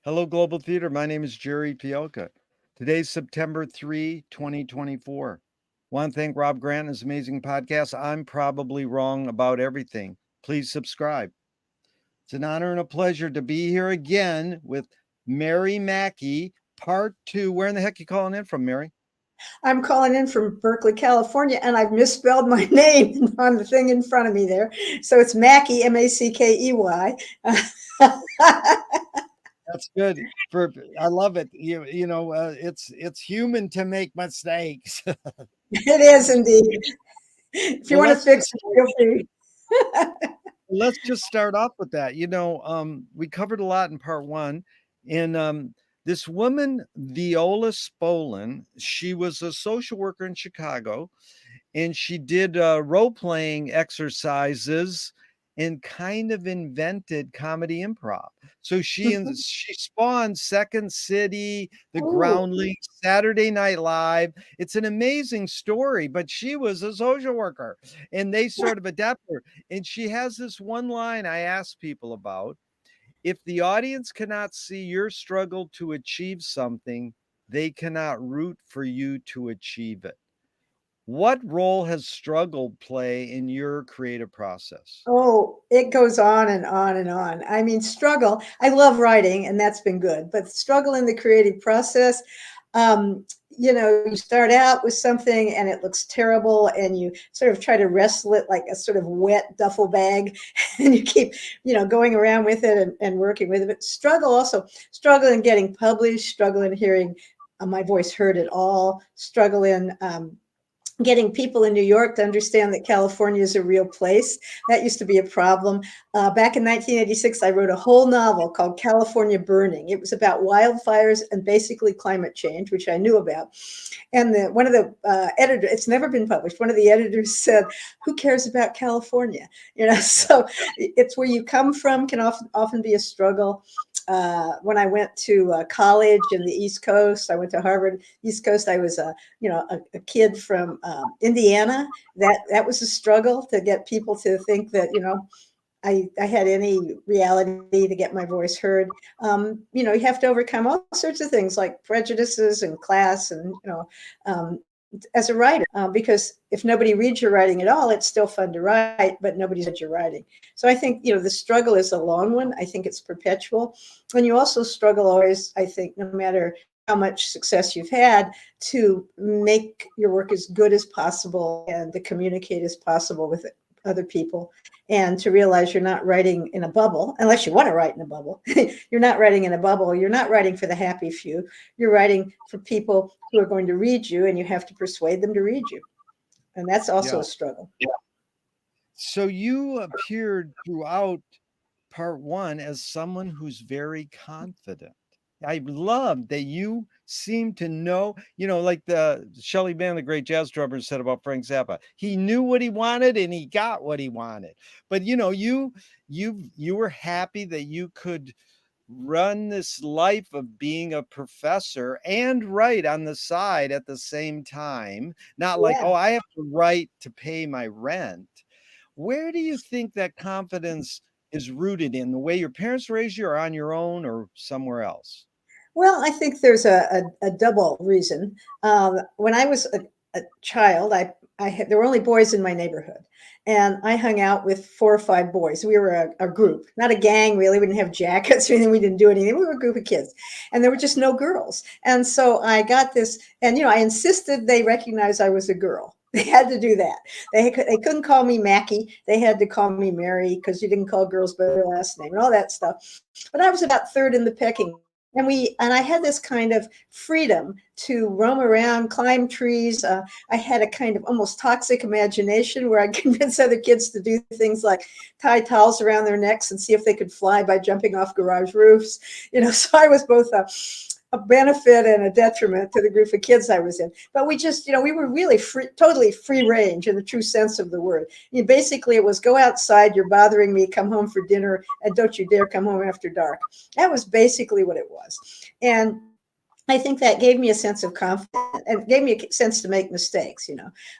Hello, Global Theater. My name is Jerry Pielka. Today's September 3, 2024. Want to thank Rob Grant and his amazing podcast. I'm probably wrong about everything. Please subscribe. It's an honor and a pleasure to be here again with Mary Mackey, part two. Where in the heck are you calling in from, Mary? I'm calling in from Berkeley, California, and I've misspelled my name on the thing in front of me there. So it's Mackey, Mackey. That's good. I love it. It's human to make mistakes. It is indeed. If you well, want to let's fix just it, feel free. let's just start off with that. We covered a lot in part one. And this woman, Viola Spolin, she was a social worker in Chicago, and she did role-playing exercises and kind of invented comedy improv. So she spawned Second City, The Oh, Groundlings, Saturday Night Live. It's an amazing story, but she was a social worker, and they sort of adapted her. And she has this one line I ask people about: if the audience cannot see your struggle to achieve something, they cannot root for you to achieve it. What role has struggle play in your creative process? oh, it goes on and on and on. I mean, struggle. I love writing, and that's been good, but struggle in the creative process. You start out with something and it looks terrible, and you sort of try to wrestle it like a sort of wet duffel bag, and you keep, going around with it and working with it. But struggle in getting published, struggle in hearing my voice heard at all, struggle in getting people in New York to understand that California is a real place. That used to be a problem. Back in 1986, I wrote a whole novel called California Burning. It was about wildfires and basically climate change, which I knew about. And one of the editors, it's never been published, one of the editors said, who cares about California? So it's where you come from can often be a struggle. When I went to college in the East Coast, I went to Harvard, East Coast. I was a kid from Indiana. That was a struggle to get people to think that, I had any reality to get my voice heard. You have to overcome all sorts of things like prejudices and class and, as a writer, because if nobody reads your writing at all, it's still fun to write, but nobody's read your writing. So I think, the struggle is a long one. I think it's perpetual. And you also struggle always, I think, no matter how much success you've had, to make your work as good as possible and to communicate as possible with other people, and to realize you're not writing in a bubble, unless you want to write in a bubble. You're not writing in a bubble. You're not writing for the happy few. You're writing for people who are going to read you, and you have to persuade them to read you. And that's also Yeah. a struggle. So you appeared throughout part one as someone who's very confident. I love that you seem to know, like the Shelley Band, the great jazz drummer, said about Frank Zappa. He knew what he wanted and he got what he wanted. But you were happy that you could run this life of being a professor and write on the side at the same time. Not like, Yeah. oh, I have to write to pay my rent. Where do you think that confidence is rooted in? The way your parents raised you, or on your own, or somewhere else? Well, I think there's a double reason. When I was a child, there were only boys in my neighborhood, and I hung out with 4 or 5 boys. We were a group, not a gang really. We didn't have jackets or anything. We didn't do anything. We were a group of kids, and there were just no girls. And so I got this, and I insisted they recognize I was a girl. They had to do that. They couldn't call me Mackey. They had to call me Mary, because you didn't call girls by their last name and all that stuff. But I was about third in the pecking. And I had this kind of freedom to roam around, climb trees. I had a kind of almost toxic imagination where I convinced other kids to do things like tie towels around their necks and see if they could fly by jumping off garage roofs. So I was both a benefit and a detriment to the group of kids I was in. But we just, we were really free, totally free range in the true sense of the word. Basically, it was go outside, you're bothering me, come home for dinner, and don't you dare come home after dark. That was basically what it was. And I think that gave me a sense of confidence and gave me a sense to make mistakes.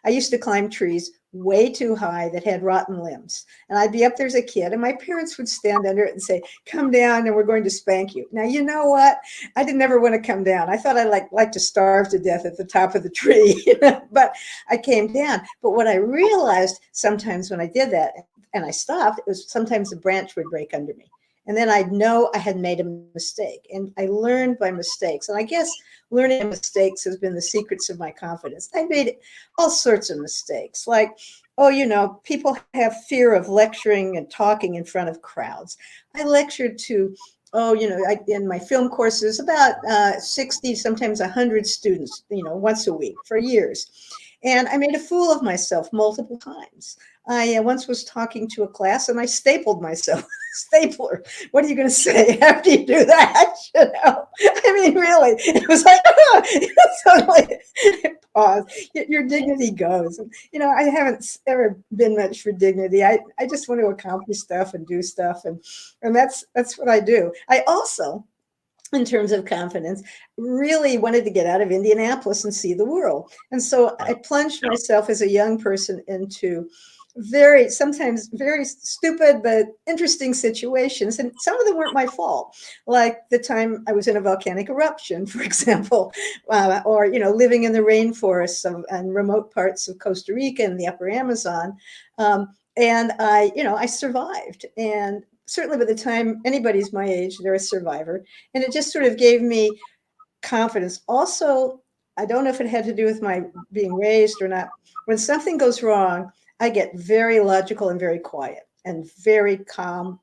I used to climb trees way too high that had rotten limbs. And I'd be up there as a kid, and my parents would stand under it and say, "Come down and we're going to spank you." Now, you know what? I didn't ever want to come down. I thought I'd like to starve to death at the top of the tree, but I came down. But what I realized sometimes when I did that and I stopped, it was sometimes a branch would break under me. And then I'd know I had made a mistake. And I learned by mistakes. And I guess learning by mistakes has been the secrets of my confidence. I made all sorts of mistakes. Like, oh, people have fear of lecturing and talking in front of crowds. I lectured to, in my film courses, about 60, sometimes 100 students, once a week for years. And I made a fool of myself multiple times. I once was talking to a class and I stapled myself. Stapler. What are you going to say after you do that? I mean, really, it was like, suddenly pause. Your dignity goes. And, I haven't ever been much for dignity. I just want to accomplish stuff and do stuff. And that's what I do. I also, in terms of confidence, really wanted to get out of Indianapolis and see the world. And so I plunged myself as a young person into sometimes very stupid but interesting situations, and some of them weren't my fault, like the time I was in a volcanic eruption, for example, or living in the rainforests and remote parts of Costa Rica and the upper Amazon, and I survived. And certainly by the time anybody's my age, they're a survivor, and it just sort of gave me confidence. Also, I don't know if it had to do with my being raised or not. When something goes wrong, I get very logical and very quiet and very calm,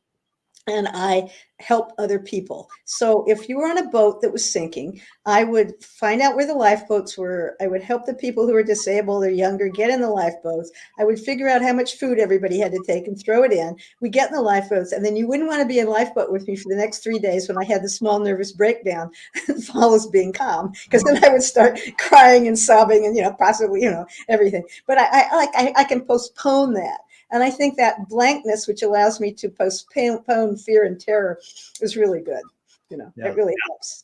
and I help other people. So if you were on a boat that was sinking, I would find out where the lifeboats were. I would help the people who were disabled or younger get in the lifeboats. I would figure out how much food everybody had to take and throw it in. We get in the lifeboats, and then you wouldn't want to be in a lifeboat with me for the next 3 days when I had the small nervous breakdown that follows being calm, because then I would start crying and sobbing and possibly everything. But I can postpone that. And I think that blankness, which allows me to postpone fear and terror, is really good. Yeah. It really helps.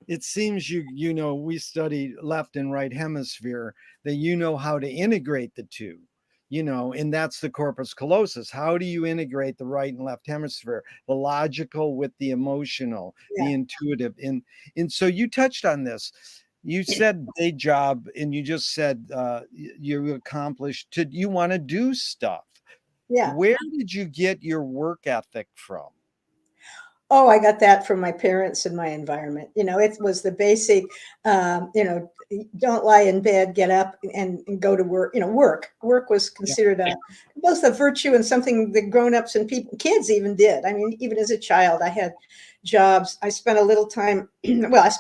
It seems we study left and right hemisphere, that how to integrate the two, and that's the corpus callosum. How do you integrate the right and left hemisphere, the logical with the emotional, Yeah. the intuitive? And so you touched on this. You said day job, and you just said you accomplished, you want to do stuff. Yeah. Where did you get your work ethic from? Oh, I got that from my parents and my environment. It was the basic, don't lie in bed, get up and go to work. Work was Yeah. considered both a virtue and something that grown-ups and kids even did. I mean, even as a child, I had jobs. I spent a little time, well, I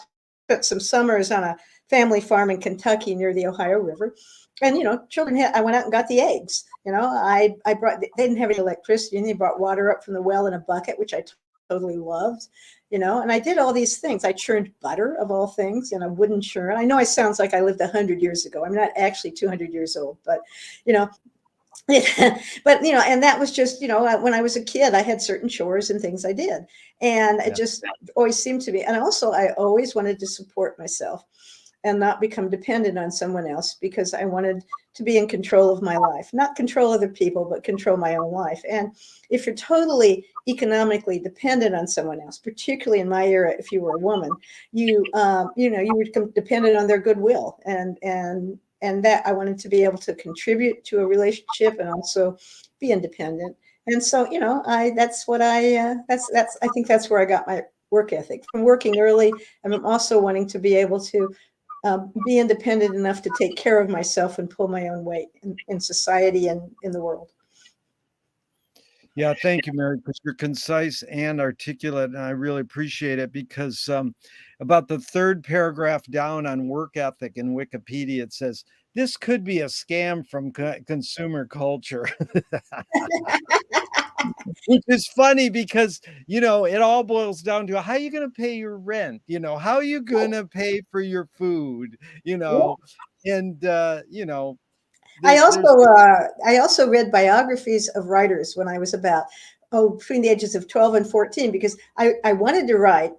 spent some summers on a family farm in Kentucky near the Ohio River. And, children I went out and got the eggs. I brought, they didn't have any electricity, and they brought water up from the well in a bucket, which I totally loved, and I did all these things. I churned butter, of all things, in a wooden churn. I know it sounds like I lived 100 years ago. I'm not actually 200 years old, but, and that was just, when I was a kid, I had certain chores and things I did. And it just always seemed to be. And also, I always wanted to support myself and not become dependent on someone else, because I wanted to be in control of my life, not control other people, but control my own life. And if you're totally economically dependent on someone else, particularly in my era, if you were a woman, you would become dependent on their goodwill. And that I wanted to be able to contribute to a relationship and also be independent. And so, that's what I think that's where I got my work ethic from, working early. And I'm also wanting to be able to be independent enough to take care of myself and pull my own weight in society and in the world. Yeah, thank you, Mary, because you're concise and articulate, and I really appreciate it. Because about the third paragraph down on work ethic in Wikipedia, it says this could be a scam from consumer culture. Which is funny because, it all boils down to how are you going to pay your rent? How are you going to pay for your food? And, there's, I also read biographies of writers when I was about between the ages of 12 and 14, because I wanted to write,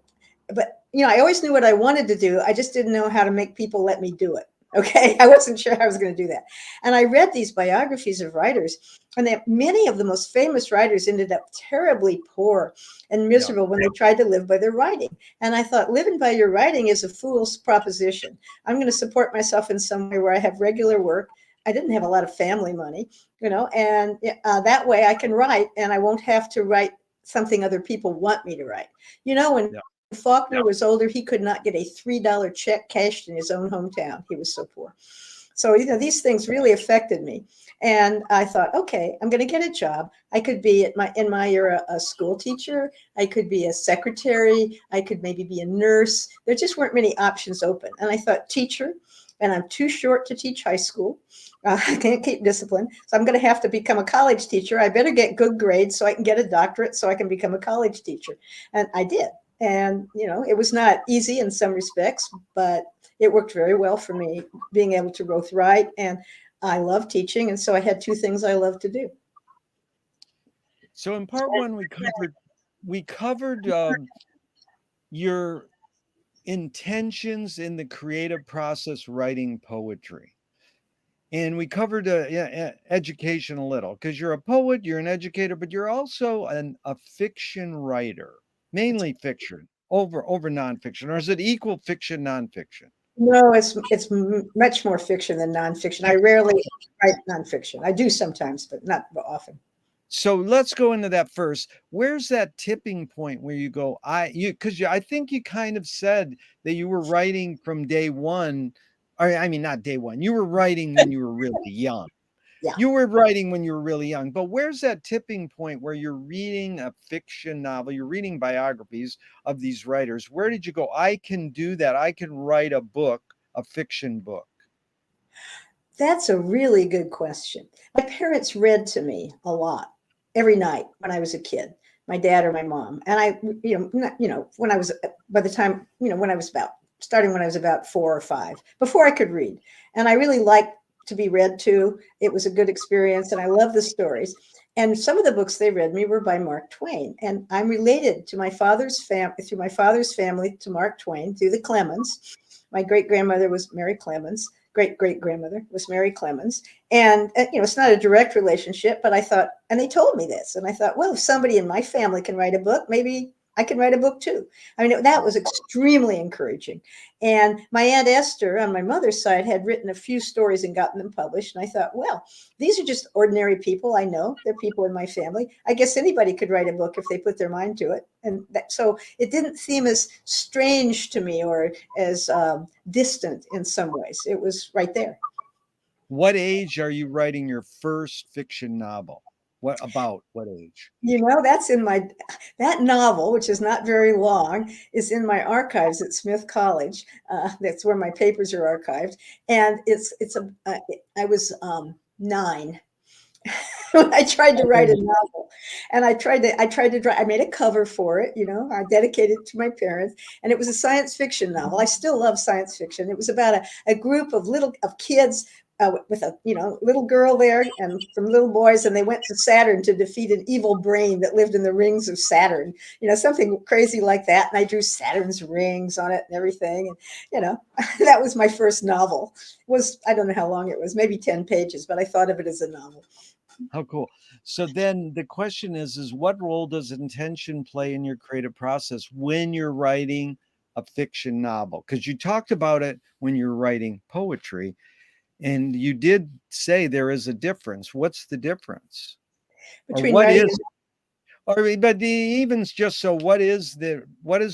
but I always knew what I wanted to do. I just didn't know how to make people let me do it. Okay, I wasn't sure I was going to do that. And I read these biographies of writers, and that many of the most famous writers ended up terribly poor and Yeah. miserable when they tried to live by their writing. And I thought, living by your writing is a fool's proposition. I'm going to support myself in some way where I have regular work. I didn't have a lot of family money, and that way I can write and I won't have to write something other people want me to write. When Yeah. Faulkner was older, he could not get a $3 check cashed in his own hometown. He was so poor. So, these things really affected me. And I thought, okay, I'm going to get a job. I could be in my era a school teacher. I could be a secretary. I could maybe be a nurse. There just weren't many options open. And I thought teacher, and I'm too short to teach high school. I can't keep discipline. So I'm going to have to become a college teacher. I better get good grades so I can get a doctorate so I can become a college teacher. And I did. And, it was not easy in some respects, but it worked very well for me, being able to both write, and I love teaching. And so I had two things I love to do. So in part one, we covered your intentions in the creative process writing poetry. And we covered education a little because you're a poet, you're an educator, but you're also a fiction writer, mainly fiction over nonfiction, or is it equal fiction nonfiction? No, it's much more fiction than nonfiction. I rarely write nonfiction. I do sometimes, but not often. So let's go into that first. Where's that tipping point where you go, because I think you kind of said that you were writing from day one, or I mean, not day one, you were writing when you were really young. Yeah. You were writing when you were really young, but where's that tipping point where you're reading a fiction novel, you're reading biographies of these writers? Where did you go? I can do that. I can write a book, a fiction book. That's a really good question. My parents read to me a lot every night when I was a kid, my dad or my mom. And I, when I was, by the time, when I was starting when I was about 4 or 5, before I could read. And I really liked to be read to. It was a good experience, and I love the stories. And some of the books they read me were by Mark Twain. And I'm related to my father's family, through my father's family, to Mark Twain, through the Clemens. My great grandmother was Mary Clemens. Great great grandmother was Mary Clemens. And, it's not a direct relationship, but I thought, and they told me this, and I thought, well, if somebody in my family can write a book, maybe I can write a book too. I mean, that was extremely encouraging. And my Aunt Esther on my mother's side had written a few stories and gotten them published. And I thought, well, these are just ordinary people. I know they're people in my family. I guess anybody could write a book if they put their mind to it. And so it didn't seem as strange to me or as distant in some ways. It was right there. What age are you writing your first fiction novel? What age? That's in that novel, which is not very long, is in my archives at Smith College. That's where my papers are archived. And I was 9 when I tried to write a novel, and I made a cover for it. I dedicated it to my parents, and it was a science fiction novel. I still love science fiction. It was about a group of kids, with a little girl there and some little boys, and they went to Saturn to defeat an evil brain that lived in the rings of Saturn. Something crazy like that. And I drew Saturn's rings on it and everything. And that was my first novel. I don't know how long it was, maybe 10 pages, but I thought of it as a novel. How cool. So then the question is what role does intention play in your creative process when you're writing a fiction novel? Because you talked about it when you're writing poetry, and you did say there is a difference. What's the difference? Or Between what writing is, or but even just so, what is the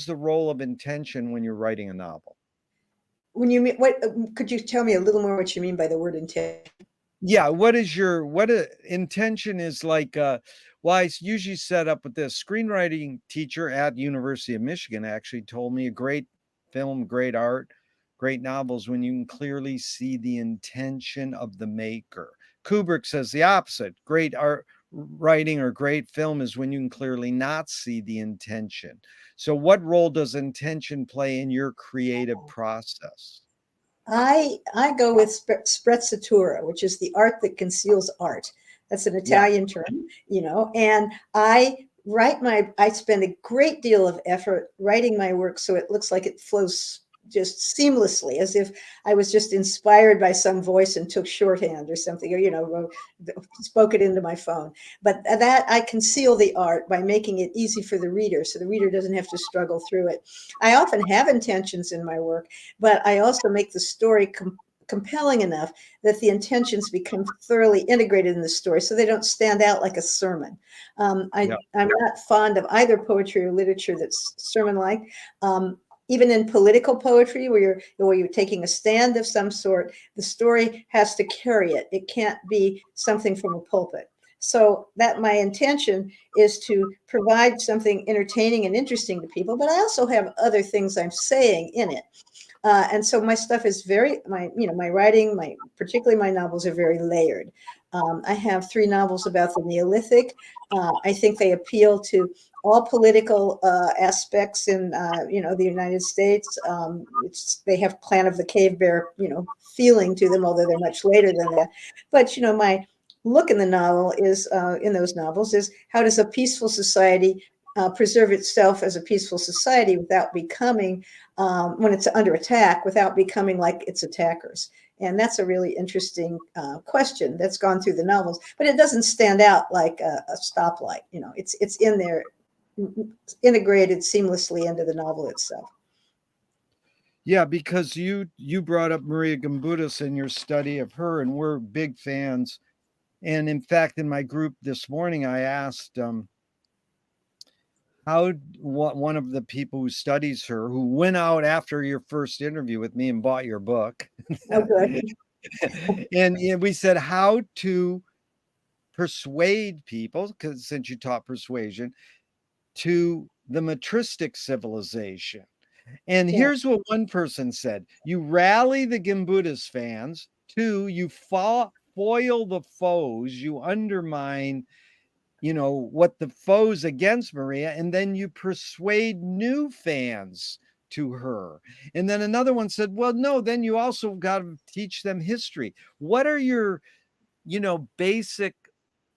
role of intention when you're writing a novel? when you mean what could you tell me a little more what you mean by the word intent? Yeah, intention is like, well, I usually set up with this screenwriting teacher at University of Michigan actually told me a great film, great art, great novels when you can clearly see the intention of the maker. Kubrick says the opposite. Great art writing or great film is when you can clearly not see the intention. So what role does intention play in your creative process? I go with sprezzatura, which is the art that conceals art. That's an Yeah. Italian term, and I spend a great deal of effort writing my work so it looks like it flows just seamlessly, as if I was just inspired by some voice and took shorthand or something, or, spoke it into my phone. But that I conceal the art by making it easy for the reader, so the reader doesn't have to struggle through it. I often have intentions in my work, but I also make the story compelling enough that the intentions become thoroughly integrated in the story, so they don't stand out like a sermon. Yeah. I'm not fond of either poetry or literature that's sermon-like. Even in political poetry, where you're taking a stand of some sort, the story has to carry it. It can't be something from a pulpit. So that my intention is to provide something entertaining and interesting to people, but I also have other things I'm saying in it. And so my stuff is my writing, particularly my novels are very layered. I have 3 novels about the Neolithic. I think they appeal to all political aspects in, the United States. They have Clan of the Cave Bear, feeling to them, although they're much later than that. But, my look in the novel is, in those novels, is how does a peaceful society preserve itself as a peaceful society without becoming, when it's under attack, without becoming like its attackers. And that's a really interesting question that's gone through the novels, but it doesn't stand out like a stoplight. It's in there, integrated seamlessly into the novel itself. Yeah, because you brought up Maria Gimbutas in your study of her, and we're big fans. And in fact, in my group this morning, I asked what one of the people who studies her, who went out after your first interview with me and bought your book, Oh, good. and we said how to persuade people, because since you taught persuasion, to the matristic civilization. And Yeah. here's what one person said: you rally the Gimbutas fans. 2, you foil the foes, you undermine, what the foes against Maria, and then you persuade new fans to her. And then another one said, well, no, then you also got to teach them history. What are your, basic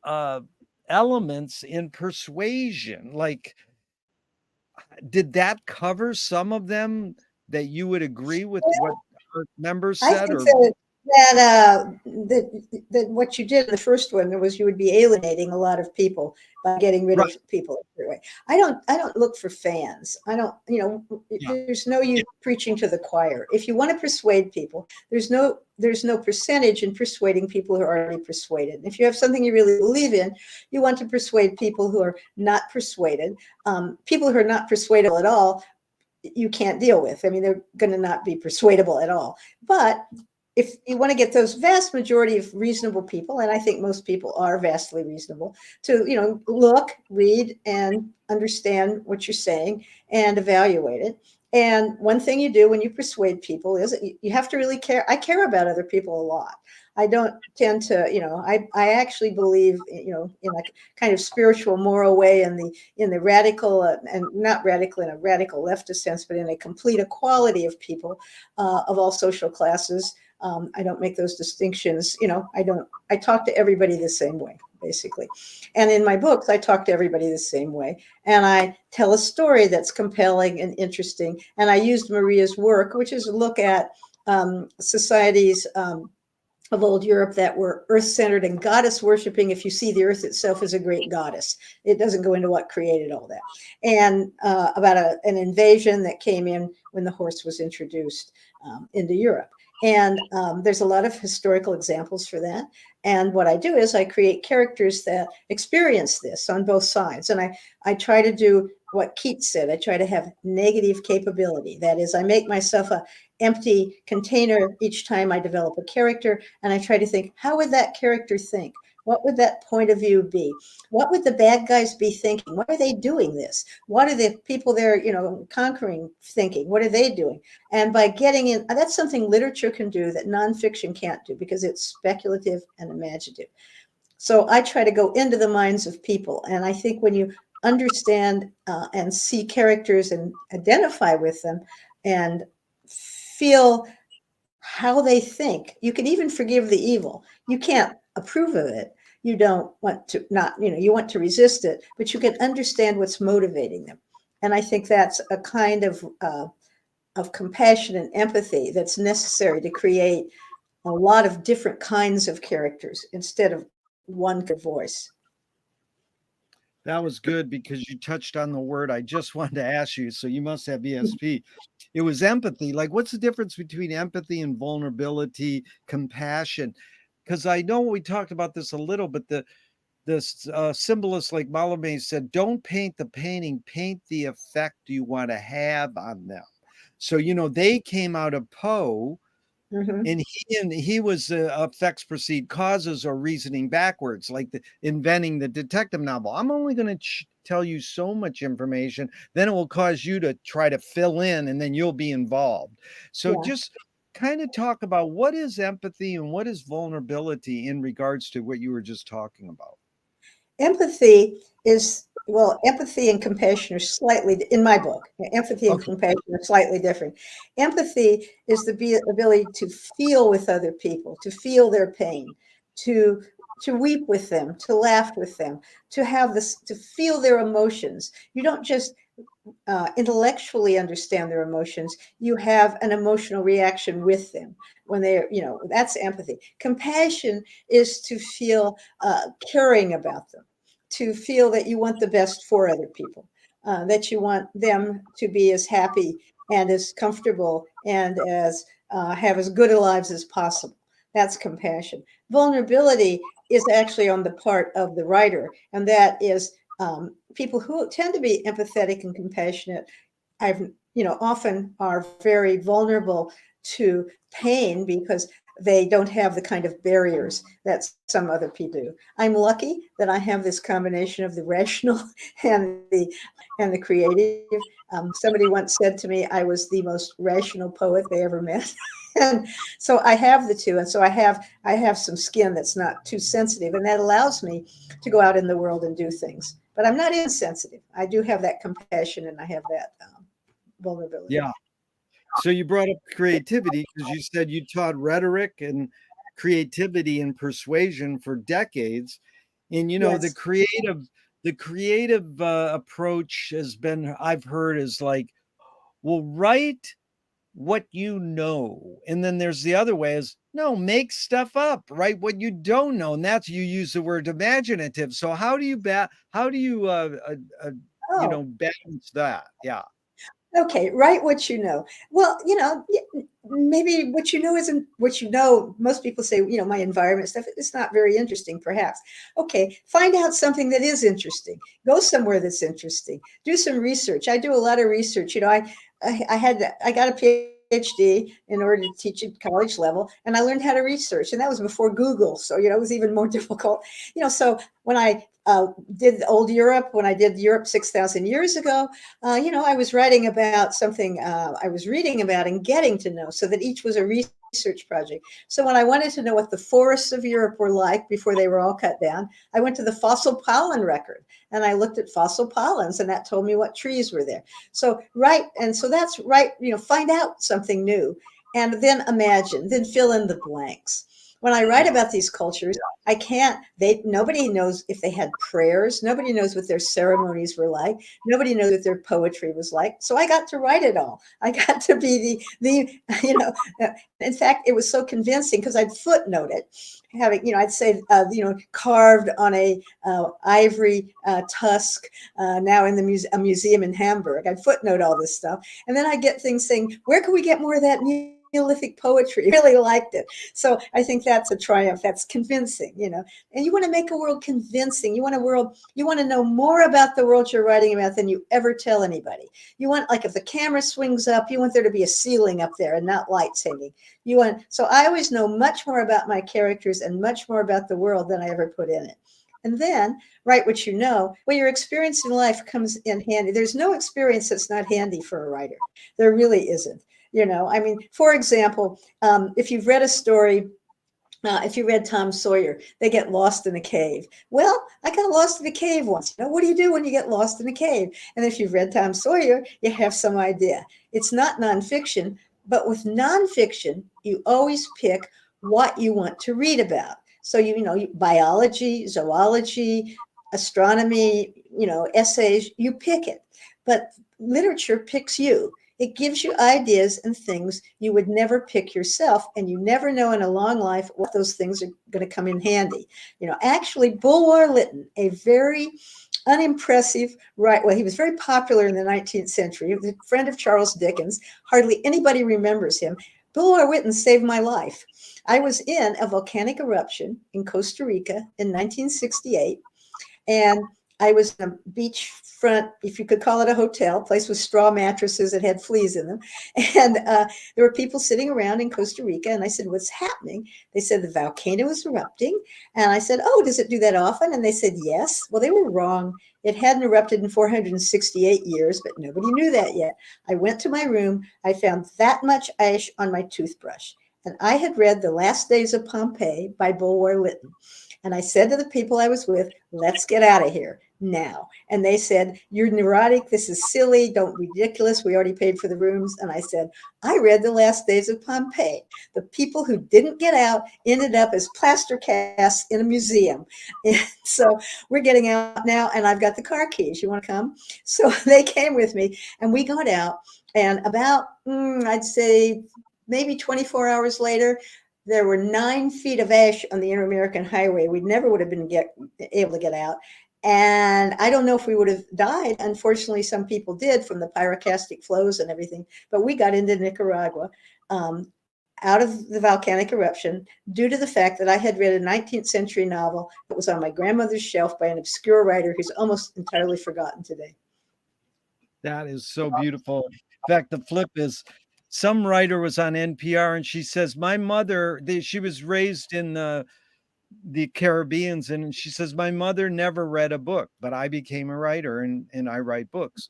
uh elements in persuasion? Like, did that cover some of them that you would agree with what our members I said? think Or that what you did in the first one was you would be alienating a lot of people by getting rid right? of people that way. I don't look for fans. I don't, Yeah. there's no use preaching to the choir. If you want to persuade people, there's no percentage in persuading people who are already persuaded. And if you have something you really believe in, you want to persuade people who are not persuaded. People who are not persuadable at all, you can't deal with. I mean, they're going to not be persuadable at all. But if you want to get those vast majority of reasonable people, and I think most people are vastly reasonable, to look, read, and understand what you're saying and evaluate it. And one thing you do when you persuade people is you have to really care. I care about other people a lot. I don't tend to, I actually believe, in a kind of spiritual, moral way, in the radical, and not radical in a radical leftist sense, but in a complete equality of people of all social classes. I don't make those distinctions. I talk to everybody the same way, basically. And in my books, I talk to everybody the same way. And I tell a story that's compelling and interesting. And I used Maria's work, which is a look at societies of old Europe that were earth-centered and goddess worshiping. If you see the earth itself as a great goddess, it doesn't go into what created all that. And about an invasion that came in when the horse was introduced into Europe. And there's a lot of historical examples for that. And what I do is I create characters that experience this on both sides. And I try to do what Keats said. I try to have negative capability. That is, I make myself a empty container each time I develop a character, and I try to think, how would that character think? What would that point of view be? What would the bad guys be thinking? Why are they doing this? What are the people they're, conquering thinking? What are they doing? And by getting in, that's something literature can do that nonfiction can't do, because it's speculative and imaginative. So I try to go into the minds of people. And I think when you understand and see characters and identify with them and feel how they think, you can even forgive the evil. You can't approve of it. You don't want to not, you want to resist it, but you can understand what's motivating them. And I think that's a kind of of compassion and empathy that's necessary to create a lot of different kinds of characters instead of one voice. That was good because you touched on the word I just wanted to ask you, so you must have ESP. It was empathy. Like, what's the difference between empathy and vulnerability, compassion? Because I know we talked about this a little, but the symbolist like Mallarmé said, don't paint the painting, paint the effect you want to have on them. So, they came out of Poe, Mm-hmm. and he was effects precede causes or reasoning backwards, like inventing the detective novel. I'm only going to tell you so much information, then it will cause you to try to fill in, and then you'll be involved. So Yeah. just kind of talk about what is empathy and what is vulnerability in regards to what you were just talking about. Empathy is, well, empathy and compassion are slightly, in my book, empathy and Okay. compassion are slightly different. Empathy is the ability to feel with other people, to feel their pain, to to weep with them, to laugh with them, to have this, to feel their emotions. You don't just intellectually understand their emotions, you have an emotional reaction with them when they're, that's empathy. Compassion is to feel caring about them, to feel that you want the best for other people, that you want them to be as happy and as comfortable and as have as good a lives as possible. That's compassion. Vulnerability is actually on the part of the writer, and that is people who tend to be empathetic and compassionate, I've, often are very vulnerable to pain because they don't have the kind of barriers that some other people do. I'm lucky that I have this combination of the rational and the creative. Somebody once said to me, I was the most rational poet they ever met. And so I have the two, and so I have some skin that's not too sensitive, and that allows me to go out in the world and do things. But I'm not insensitive. I do have that compassion, and I have that vulnerability. Yeah. So you brought up creativity because you said you taught rhetoric and creativity and persuasion for decades. And the Yes. creative approach has been, I've heard, is like, well, write what you know. And then there's the other way is, no, make stuff up, write what you don't know. And that's, you use the word imaginative. So how do you balance that? Yeah. Okay, write what you know. Well, maybe what you know isn't what you know. Most people say, my environment stuff, it's not very interesting, perhaps. Okay, find out something that is interesting. Go somewhere that's interesting. Do some research. I do a lot of research. I got a PhD in order to teach at college level, and I learned how to research, and that was before Google, so it was even more difficult. So when I did old Europe, when I did Europe 6,000 years ago, I was writing about something I was reading about and getting to know, so that each was a research project. So when I wanted to know what the forests of Europe were like before they were all cut down, I went to the fossil pollen record and I looked at fossil pollens, and that told me what trees were there. So that's right. Find out something new, and then imagine, then fill in the blanks. When I write Yeah. about these cultures, I can't, nobody knows if they had prayers. Nobody knows what their ceremonies were like. Nobody knows what their poetry was like. So I got to write it all. I got to be in fact, it was so convincing because I'd footnote it, I'd say, carved on a ivory tusk, now in a museum in Hamburg. I'd footnote all this stuff. And then I get things saying, where can we get more of that Neolithic poetry? I really liked it. So I think that's a triumph. That's convincing, and you want to make a world convincing. You want to know more about the world you're writing about than you ever tell anybody. You want, like, if the camera swings up, you want there to be a ceiling up there and not lights hanging. So I always know much more about my characters and much more about the world than I ever put in it. And then write what you know. Well, your experience in life comes in handy. There's no experience that's not handy for a writer. There really isn't. For example, if you've read a story, if you read Tom Sawyer, they get lost in a cave. Well, I got lost in a cave once. What do you do when you get lost in a cave? And if you've read Tom Sawyer, you have some idea. It's not nonfiction, but with nonfiction, you always pick what you want to read about. So, biology, zoology, astronomy, essays, you pick it. But literature picks you. It gives you ideas and things you would never pick yourself, and you never know in a long life what those things are going to come in handy. Actually, Bulwer Lytton, a very unimpressive, right? Well, he was very popular in the 19th century. He was a friend of Charles Dickens. Hardly anybody remembers him. Bulwer Lytton saved my life. I was in a volcanic eruption in Costa Rica in 1968, and I was in a beachfront, if you could call it a hotel, place with straw mattresses that had fleas in them. And there were people sitting around in Costa Rica. And I said, what's happening? They said, the volcano is erupting. And I said, oh, does it do that often? And they said, yes. Well, they were wrong. It hadn't erupted in 468 years, but nobody knew that yet. I went to my room. I found that much ash on my toothbrush. And I had read The Last Days of Pompeii by Bulwer Lytton. And I said to the people I was with, let's get out of here now. And they said, you're neurotic. This is silly. Don't ridiculous. We already paid for the rooms. And I said, I read The Last Days of Pompeii. The people who didn't get out ended up as plaster casts in a museum. And so we're getting out now, and I've got the car keys. You want to come? So they came with me, and we got out. And about, I'd say, maybe 24 hours later, there were 9 feet of ash on the Inter-American Highway. We never would have been able to get out. And I don't know if we would have died. Unfortunately, some people did from the pyroclastic flows and everything. But we got into Nicaragua out of the volcanic eruption due to the fact that I had read a 19th century novel that was on my grandmother's shelf by an obscure writer who's almost entirely forgotten today. That is so beautiful. In fact, the flip is, some writer was on NPR and she says, my mother, she was raised in the Caribbeans, and she says, my mother never read a book, but I became a writer and I write books.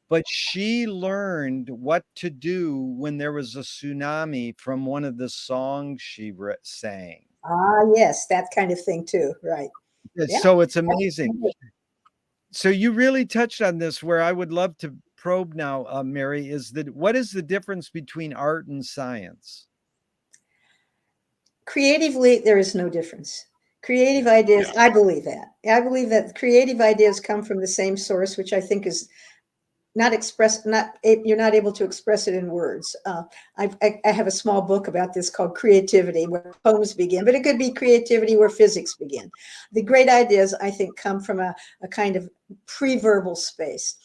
But she learned what to do when there was a tsunami from one of the songs she sang. Ah, yes, that kind of thing too. Right. Yeah. So it's amazing. So you really touched on this, where I would love to probe now, Mary, is that what is the difference between art and science? Creatively, there is no difference. Creative ideas, I believe that. I believe that creative ideas come from the same source, which I think is not expressed, you're not able to express it in words. I have a small book about this called Creativity, where poems begin, but it could be creativity where physics begin. The great ideas, I think, come from a kind of pre-verbal space.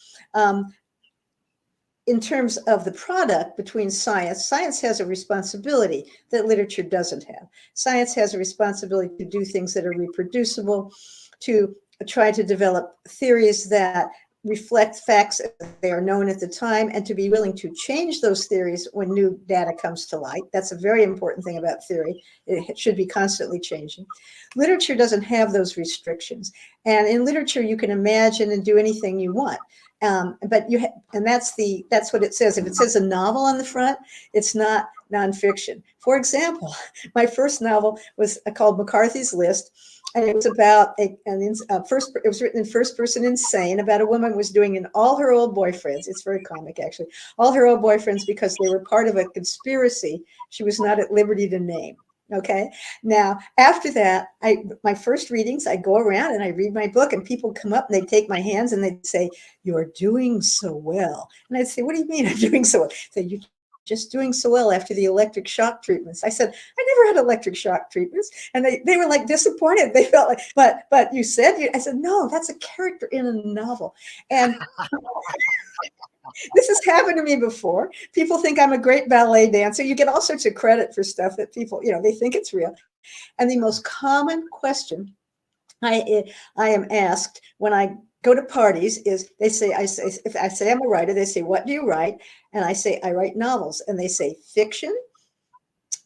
In terms of the product between science has a responsibility that literature doesn't have. Science has a responsibility to do things that are reproducible, to try to develop theories that reflect facts as they are known at the time, and to be willing to change those theories when new data comes to light. That's a very important thing about theory. It should be constantly changing. Literature doesn't have those restrictions. And in literature, you can imagine and do anything you want. But and that's what it says. If it says a novel on the front, it's not nonfiction. For example, my first novel was called McCarthy's List, and it was about it was written in first person insane, about a woman who was doing in all her old boyfriends. It's very comic, actually. All her old boyfriends, because they were part of a conspiracy she was not at liberty to name. Okay. Now, after that, my first readings, I go around and I read my book, and people come up and they take my hands and they say, "You're doing so well." And I'd say, "What do you mean I'm doing so well?" They say, "You're just doing so well after the electric shock treatments." I said, "I never had electric shock treatments." And they were like disappointed. They felt like, but you said I said, "No, that's a character in a novel." And this has happened to me before. People think I'm a great ballet dancer. You get all sorts of credit for stuff that people, they think it's real. And the most common question I am asked when I go to parties is, if I say I'm a writer, they say, "What do you write?" And I say, "I write novels." And they say, "Fiction?"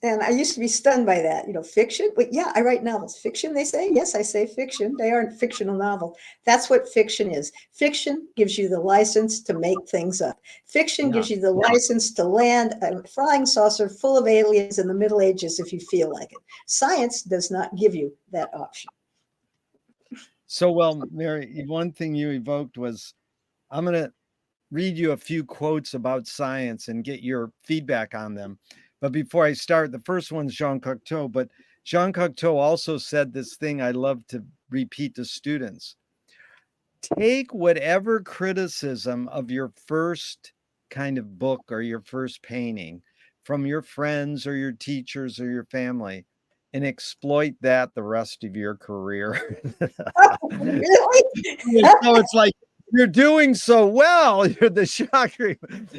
And I used to be stunned by that, fiction. But yeah, I write novels. Fiction, they say. Yes, I say fiction. They aren't fictional novels. That's what fiction is. Fiction gives you the license to make things up. Fiction gives you the license to land a flying saucer full of aliens in the Middle Ages if you feel like it. Science does not give you that option. So, well, Mary, one thing you evoked was, I'm going to read you a few quotes about science and get your feedback on them. But before I start, the first one's Jean Cocteau. But Jean Cocteau also said this thing I love to repeat to students. Take whatever criticism of your first kind of book or your first painting from your friends or your teachers or your family and exploit that the rest of your career. Really? So it's like you're doing so well. You're the shock.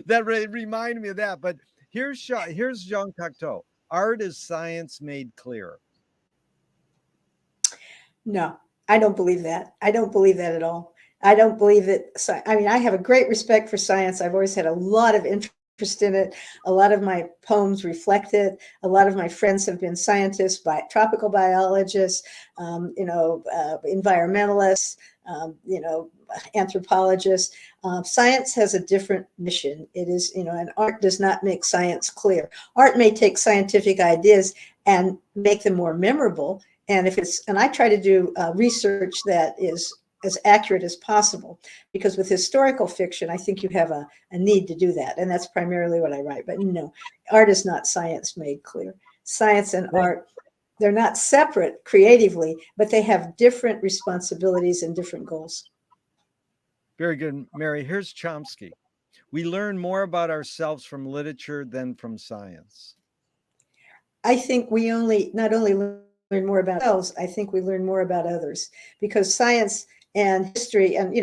That reminded me of that. But here's Jean Cocteau. Art is science made clear. No, I don't believe that. I don't believe that at all. I don't believe that. I mean, I have a great respect for science. I've always had a lot of interest in it. A lot of my poems reflect it. A lot of my friends have been scientists, tropical biologists, environmentalists, anthropologists. Science has a different mission. It is, and art does not make science clear. Art may take scientific ideas and make them more memorable. And I try to do research that is as accurate as possible, because with historical fiction, I think you have a need to do that. And that's primarily what I write. But no, art is not science made clear. Science and art, they're not separate creatively, but they have different responsibilities and different goals. Very good, Mary. Here's Chomsky. We learn more about ourselves from literature than from science. I think we not only learn more about ourselves, I think we learn more about others, because science and history and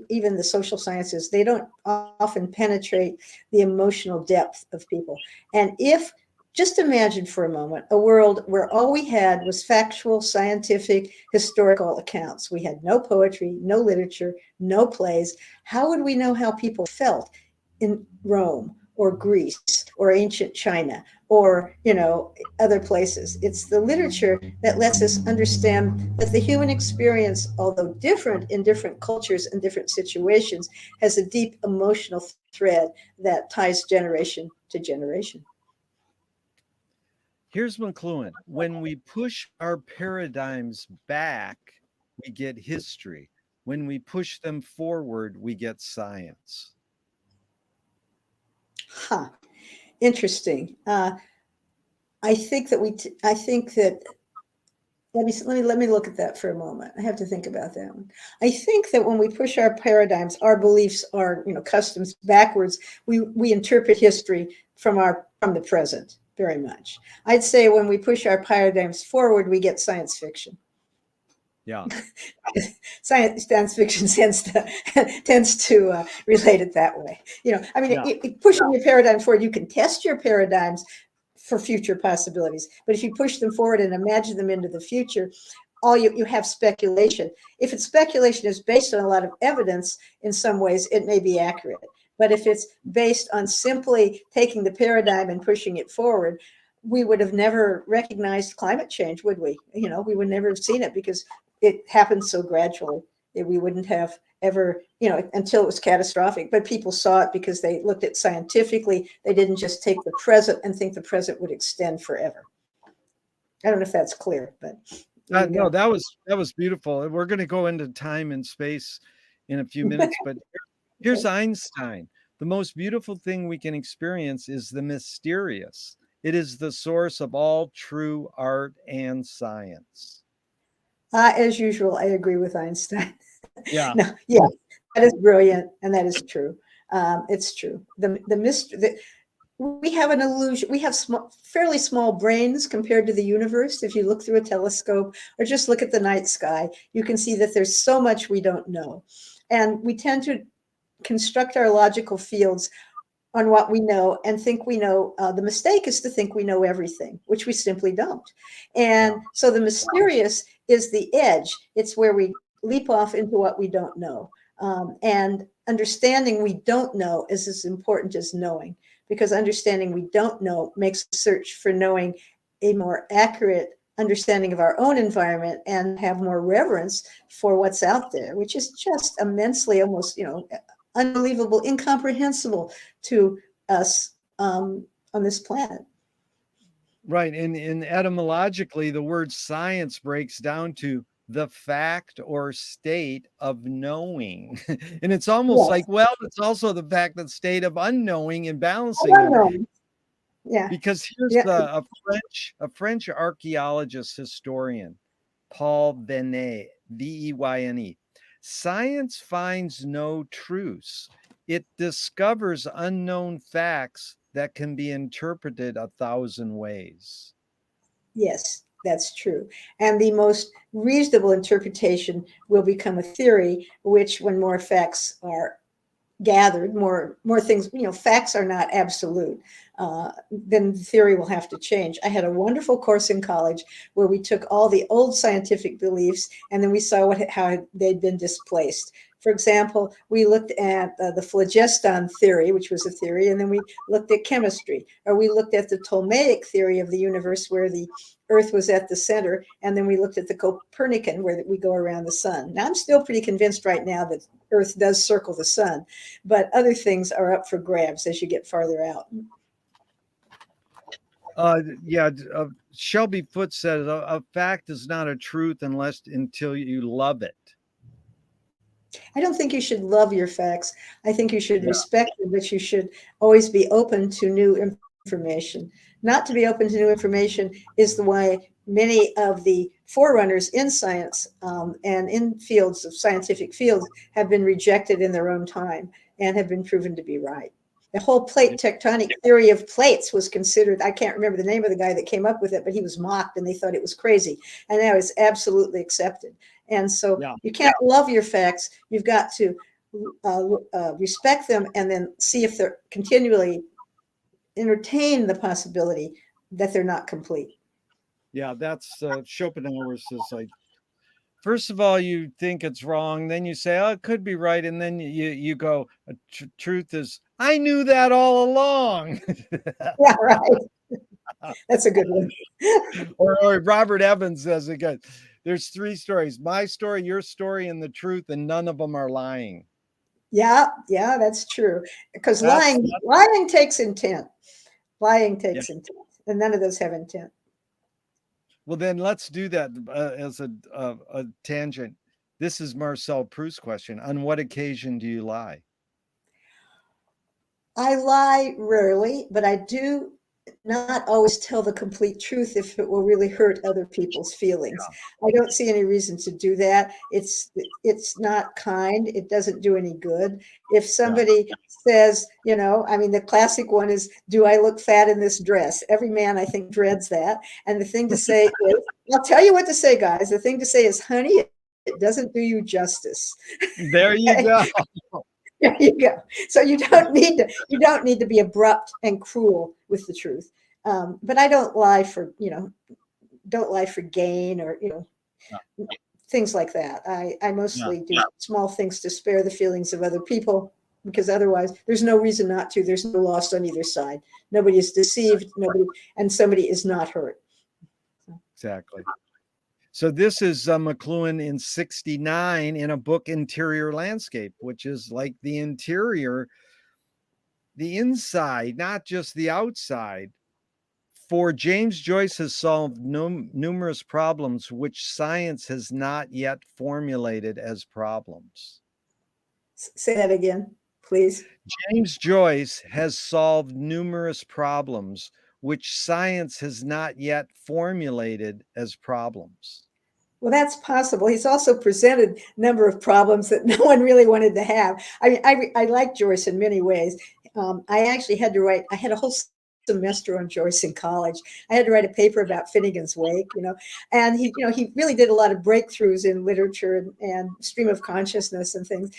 even the social sciences, they don't often penetrate the emotional depth of people. And if just imagine for a moment a world where all we had was factual, scientific, historical accounts. We had no poetry, no literature, no plays. How would we know how people felt in Rome or Greece or ancient China or other places? It's the literature that lets us understand that the human experience, although different in different cultures and different situations, has a deep emotional thread that ties generation to generation. Here's McLuhan. When we push our paradigms back, we get history. When we push them forward, we get science. Huh. Interesting. I think that let me look at that for a moment. I have to think about that one. I think that when we push our paradigms, our beliefs, our customs backwards, we interpret history from the present very much. I'd say when we push our paradigms forward, we get science fiction. Yeah. Science fiction tends to relate it that way. I mean, Yeah. pushing your paradigm forward, you can test your paradigms for future possibilities. But if you push them forward and imagine them into the future, all you have speculation. If it's speculation is based on a lot of evidence, in some ways, it may be accurate. But if it's based on simply taking the paradigm and pushing it forward, we would have never recognized climate change, would we? We would never have seen it because it happened so gradually that we wouldn't have ever, until it was catastrophic. But people saw it because they looked at scientifically. They didn't just take the present and think the present would extend forever. I don't know if that's clear, but no, that was beautiful. We're going to go into time and space in a few minutes, but here's Einstein. The most beautiful thing we can experience is the mysterious. It is the source of all true art and science. As usual, I agree with Einstein. Yeah. No, yeah, that is brilliant, and that is true. It's true. The mystery. We have an illusion. We have fairly small brains compared to the universe. If you look through a telescope or just look at the night sky, you can see that there's so much we don't know. And we tend to construct our logical fields on what we know and think we know. The mistake is to think we know everything, which we simply don't. And so the mysterious is the edge. It's where we leap off into what we don't know. And understanding we don't know is as important as knowing, because understanding we don't know makes the search for knowing a more accurate understanding of our own environment and have more reverence for what's out there, which is just immensely, almost, unbelievable, incomprehensible to us on this planet. Right. And etymologically, the word science breaks down to the fact or state of knowing. And it's almost Yes. like, well, it's also the fact that state of unknowing and I balancing don't them. know. Yeah. Because here's Yeah. a French archaeologist historian, Paul Venet, Veyne. Science finds no truths. It discovers unknown facts that can be interpreted 1,000 ways. Yes, that's true. And the most reasonable interpretation will become a theory, which, when more facts are gathered, more things, facts are not absolute, then the theory will have to change. I had a wonderful course in college where we took all the old scientific beliefs and then we saw how they'd been displaced. For example, we looked at the phlogiston theory, which was a theory, and then we looked at chemistry, or we looked at the Ptolemaic theory of the universe, where the Earth was at the center, and then we looked at the Copernican, where we go around the sun. Now, I'm still pretty convinced right now that Earth does circle the sun, but other things are up for grabs as you get farther out. Yeah, Shelby Foote said a fact is not a truth until you love it. I don't think you should love your facts. I think you should Yeah. respect them, but you should always be open to new information. Not to be open to new information is the way many of the forerunners in science and in fields of scientific fields have been rejected in their own time and have been proven to be right. The whole plate tectonic theory of plates was considered, I can't remember the name of the guy that came up with it, but he was mocked and they thought it was crazy. And now it's absolutely accepted. And so you can't love your facts. You've got to respect them and then see if they're continually entertain the possibility that they're not complete. Yeah, that's Schopenhauer says, like, first of all, you think it's wrong, then you say, oh, it could be right, and then you go, truth is, I knew that all along. Yeah, right. That's a good one. or Robert Evans says again, there's 3 stories: my story, your story, and the truth, and none of them are lying. Yeah, that's true. Because lying takes intent. Lying takes intent, and none of those have intent. Well, then let's do that as a tangent. This is Marcel Proust's question. On what occasion do you lie? I lie rarely, but I do not always tell the complete truth if it will really hurt other people's feelings. I don't see any reason to do that. It's not kind. It doesn't do any good. If somebody says, the classic one is, do I look fat in this dress? Every man, I think, dreads that. And the thing to say is, I'll tell you what to say, guys. The thing to say is, honey, it doesn't do you justice. There you go. There you go. So you don't need to be abrupt and cruel with the truth. But I don't lie for gain or things like that. I mostly do small things to spare the feelings of other people, because otherwise there's no reason not to. There's no loss on either side. Nobody is deceived. And somebody is not hurt. Exactly. So this is McLuhan in 1969 in a book, Interior Landscape, which is like the interior, the inside, not just the outside. For James Joyce has solved numerous problems which science has not yet formulated as problems. Say that again, please. James Joyce has solved numerous problems which science has not yet formulated as problems. Well, that's possible. He's also presented a number of problems that no one really wanted to have. I mean, I like Joyce in many ways. I actually had to I had a whole semester on Joyce in college. I had to write a paper about Finnegan's Wake, and he really did a lot of breakthroughs in literature and stream of consciousness and things.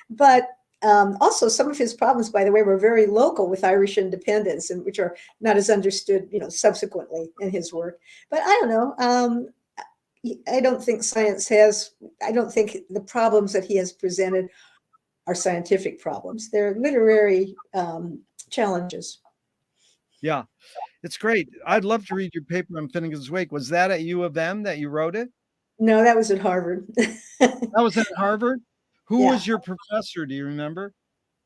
But also, some of his problems, by the way, were very local with Irish independence, and which are not as understood, subsequently in his work. But I don't know. I don't think I don't think the problems that he has presented are scientific problems. They're literary challenges. Yeah, it's great. I'd love to read your paper on Finnegan's Wake. Was that at U of M that you wrote it? No, that was at Harvard. That was at Harvard? Who Yeah. was your professor? Do you remember?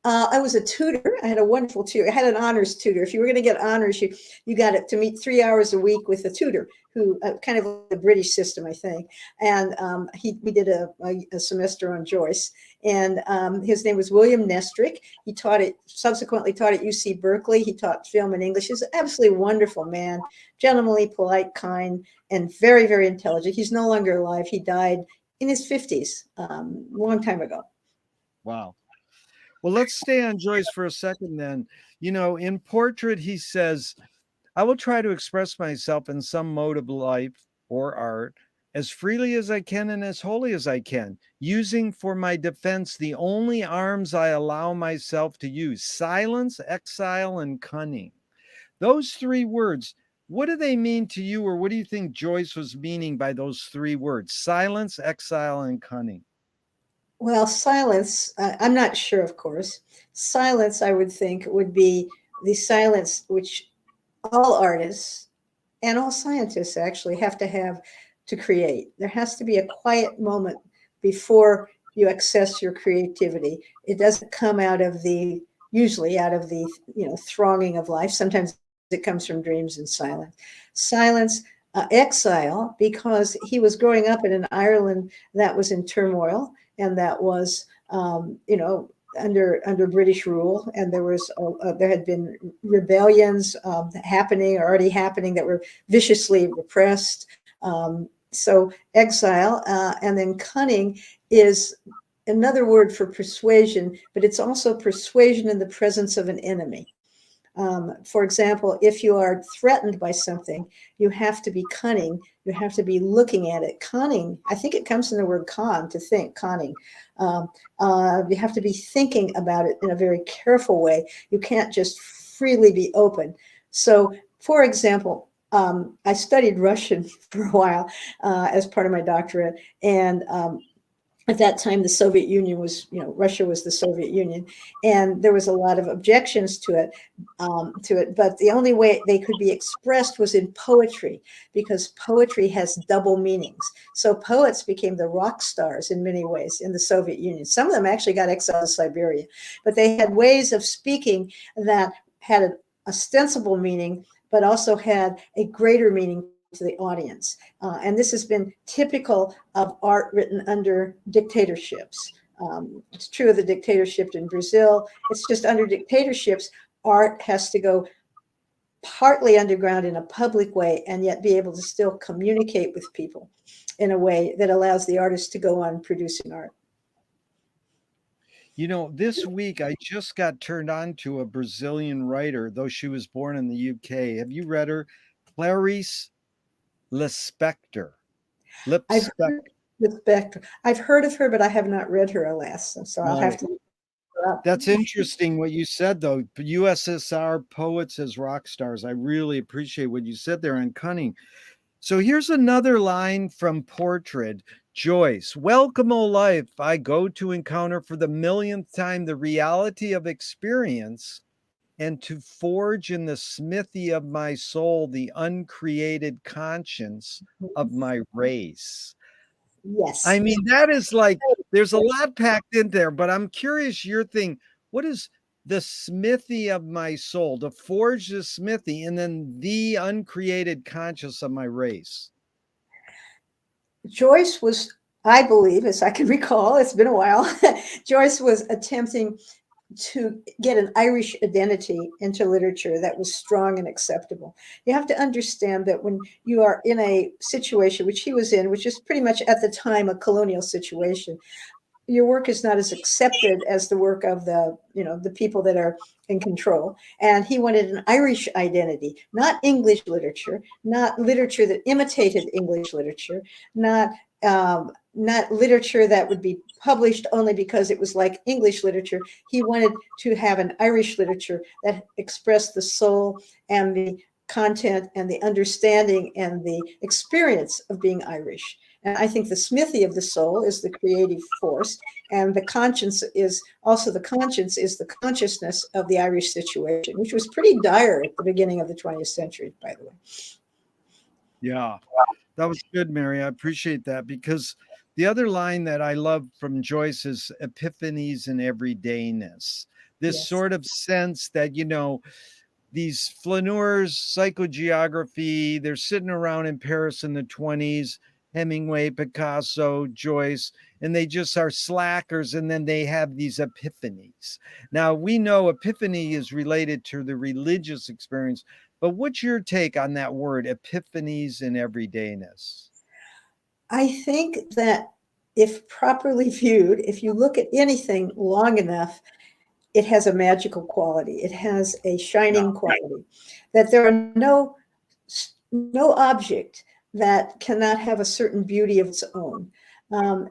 I was a tutor. I had a wonderful tutor. I had an honors tutor. If you were going to get honors, you got it to meet 3 hours a week with a tutor, who kind of the British system, I think. And we did a semester on Joyce, and his name was William Nestrick. He subsequently taught at UC Berkeley. He taught film and English. He's an absolutely wonderful man, gentlemanly, polite, kind, and very, very intelligent. He's no longer alive. He died in his 50s, a long time ago. Wow. Well, let's stay on Joyce for a second then. In Portrait, he says, I will try to express myself in some mode of life or art as freely as I can and as wholly as I can, using for my defense the only arms I allow myself to use: silence, exile, and cunning. Those three words, what do they mean to you, or what do you think Joyce was meaning by those three words: silence, exile, and cunning? Well, silence, I'm not sure, of course. Silence, I would think, would be the silence which all artists and all scientists actually have to have to create. There has to be a quiet moment before you access your creativity. It doesn't come out of the, usually out of the, thronging of life. Sometimes it comes from dreams and silence. Silence, exile, because he was growing up in an Ireland that was in turmoil and that was, under British rule, and there had been rebellions happening, or already happening, that were viciously repressed. So exile, and then cunning is another word for persuasion, but it's also persuasion in the presence of an enemy. For example, if you are threatened by something, you have to be cunning. You have to be looking at it. Conning, I think it comes from the word con, to think, conning. You have to be thinking about it in a very careful way. You can't just freely be open. So, for example, I studied Russian for a while as part of my doctorate, and at that time the Soviet Union was, Russia was the Soviet Union, and there was a lot of objections to it, but the only way they could be expressed was in poetry, because poetry has double meanings. So poets became the rock stars in many ways in the Soviet Union. Some of them actually got exiled to Siberia, but they had ways of speaking that had an ostensible meaning but also had a greater meaning to the audience. And this has been typical of art written under dictatorships. It's true of the dictatorship in Brazil. It's just under dictatorships, art has to go partly underground in a public way and yet be able to still communicate with people in a way that allows the artist to go on producing art. This week I just got turned on to a Brazilian writer, though she was born in the UK. Have you read her? Clarice Lispector. I've Lipspector. heard I've heard of her, but I have not read her, alas. So I'll have Right. to look her up. That's interesting what you said, though. USSR poets as rock stars. I really appreciate what you said there on cunning. So here's another line from Portrait. Joyce: welcome, O life. I go to encounter for the millionth time the reality of experience, and to forge in the smithy of my soul the uncreated conscience of my race. I Yes. mean, that is like, there's a lot packed in there, but I'm curious your thing. What is the smithy of my soul, to forge the smithy, and then the uncreated conscience of my race? Joyce was, I believe, as I can recall, it's been a while, Joyce was attempting to get an Irish identity into literature that was strong and acceptable. You have to understand that when you are in a situation, which he was in, which is pretty much at the time a colonial situation, your work is not as accepted as the work of the people that are in control. And he wanted an Irish identity, not English literature, not literature that imitated English literature, not literature that would be published only because it was like English literature. He wanted to have an Irish literature that expressed the soul and the content and the understanding and the experience of being Irish. And I think the smithy of the soul is the creative force, and the conscience is the consciousness of the Irish situation, which was pretty dire at the beginning of the 20th century, by the way. Yeah, that was good, Mary. I appreciate that, because the other line that I love from Joyce is epiphanies and everydayness. This Yes. sort of sense that, these flaneurs, psychogeography, they're sitting around in Paris in the 20s, Hemingway, Picasso, Joyce, and they just are slackers, and then they have these epiphanies. Now, we know epiphany is related to the religious experience, but what's your take on that word, epiphanies and everydayness? I think that if properly viewed, if you look at anything long enough, it has a magical quality. It has a Yeah. shining quality. That there are no object that cannot have a certain beauty of its own. Um,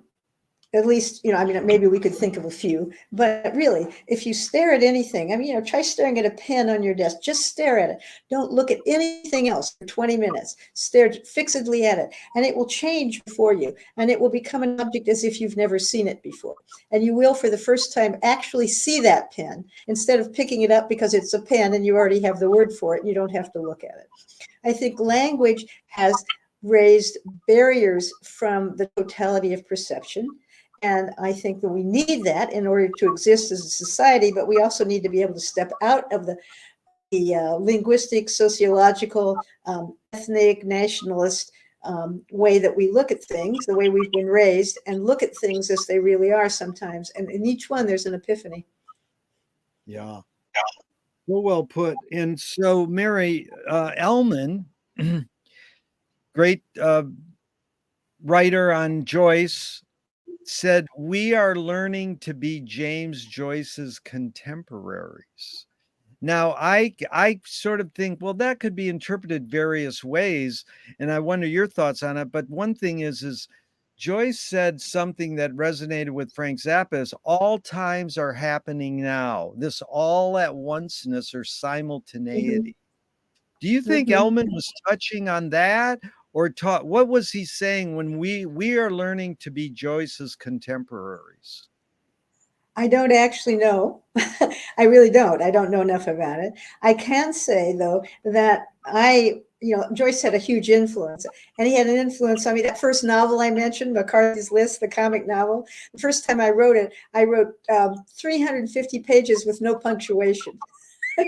at least, I mean, maybe we could think of a few, but really, if you stare at anything, I mean, try staring at a pen on your desk, just stare at it. Don't look at anything else for 20 minutes. Stare fixedly at it, and it will change before you, and it will become an object as if you've never seen it before. And you will, for the first time, actually see that pen instead of picking it up because it's a pen and you already have the word for it and you don't have to look at it. I think language has raised barriers from the totality of perception. And I think that we need that in order to exist as a society, but we also need to be able to step out of the linguistic, sociological, ethnic, nationalist way that we look at things, the way we've been raised, and look at things as they really are sometimes. And in each one, there's an epiphany. Yeah. So well put. And so, Mary Ellman, great writer on Joyce, said, "We are learning to be James Joyce's contemporaries." Now, I sort of think, well, that could be interpreted various ways, and I wonder your thoughts on it. But one thing is Joyce said something that resonated with Frank Zappa: is all times are happening now. This all at onceness or Mhm, simultaneity. Do you think mhm. Ellman was touching on that, or taught? What was he saying when we are learning to be Joyce's contemporaries? I don't actually know. I really don't. I don't know enough about it. I can say, though, that Joyce had a huge influence, and he had an influence on me. That first novel I mentioned, McCarthy's List, the comic novel, the first time I wrote it, I wrote 350 pages with no punctuation. I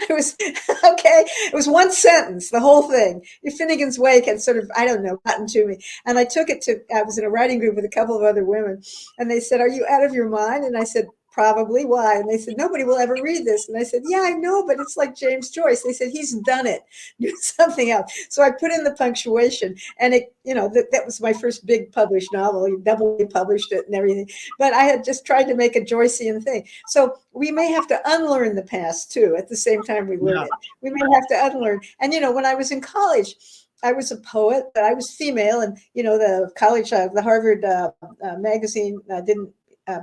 was okay. It was one sentence, the whole thing. Finnegan's Wake had sort of, I don't know, gotten to me. And I was in a writing group with a couple of other women, and they said, "Are you out of your mind?" And I said, "Probably. Why?" And they said, "Nobody will ever read this." And I said, "Yeah, I know, but it's like James Joyce." They said, "He's done it. Do something else." So I put in the punctuation, and that was my first big published novel. He doubly published it and everything. But I had just tried to make a Joycean thing. So we may have to unlearn the past too at the same time we learn Yeah. it. We may have to unlearn. And when I was in college, I was a poet, but I was female, and the college, the Harvard magazine didn't.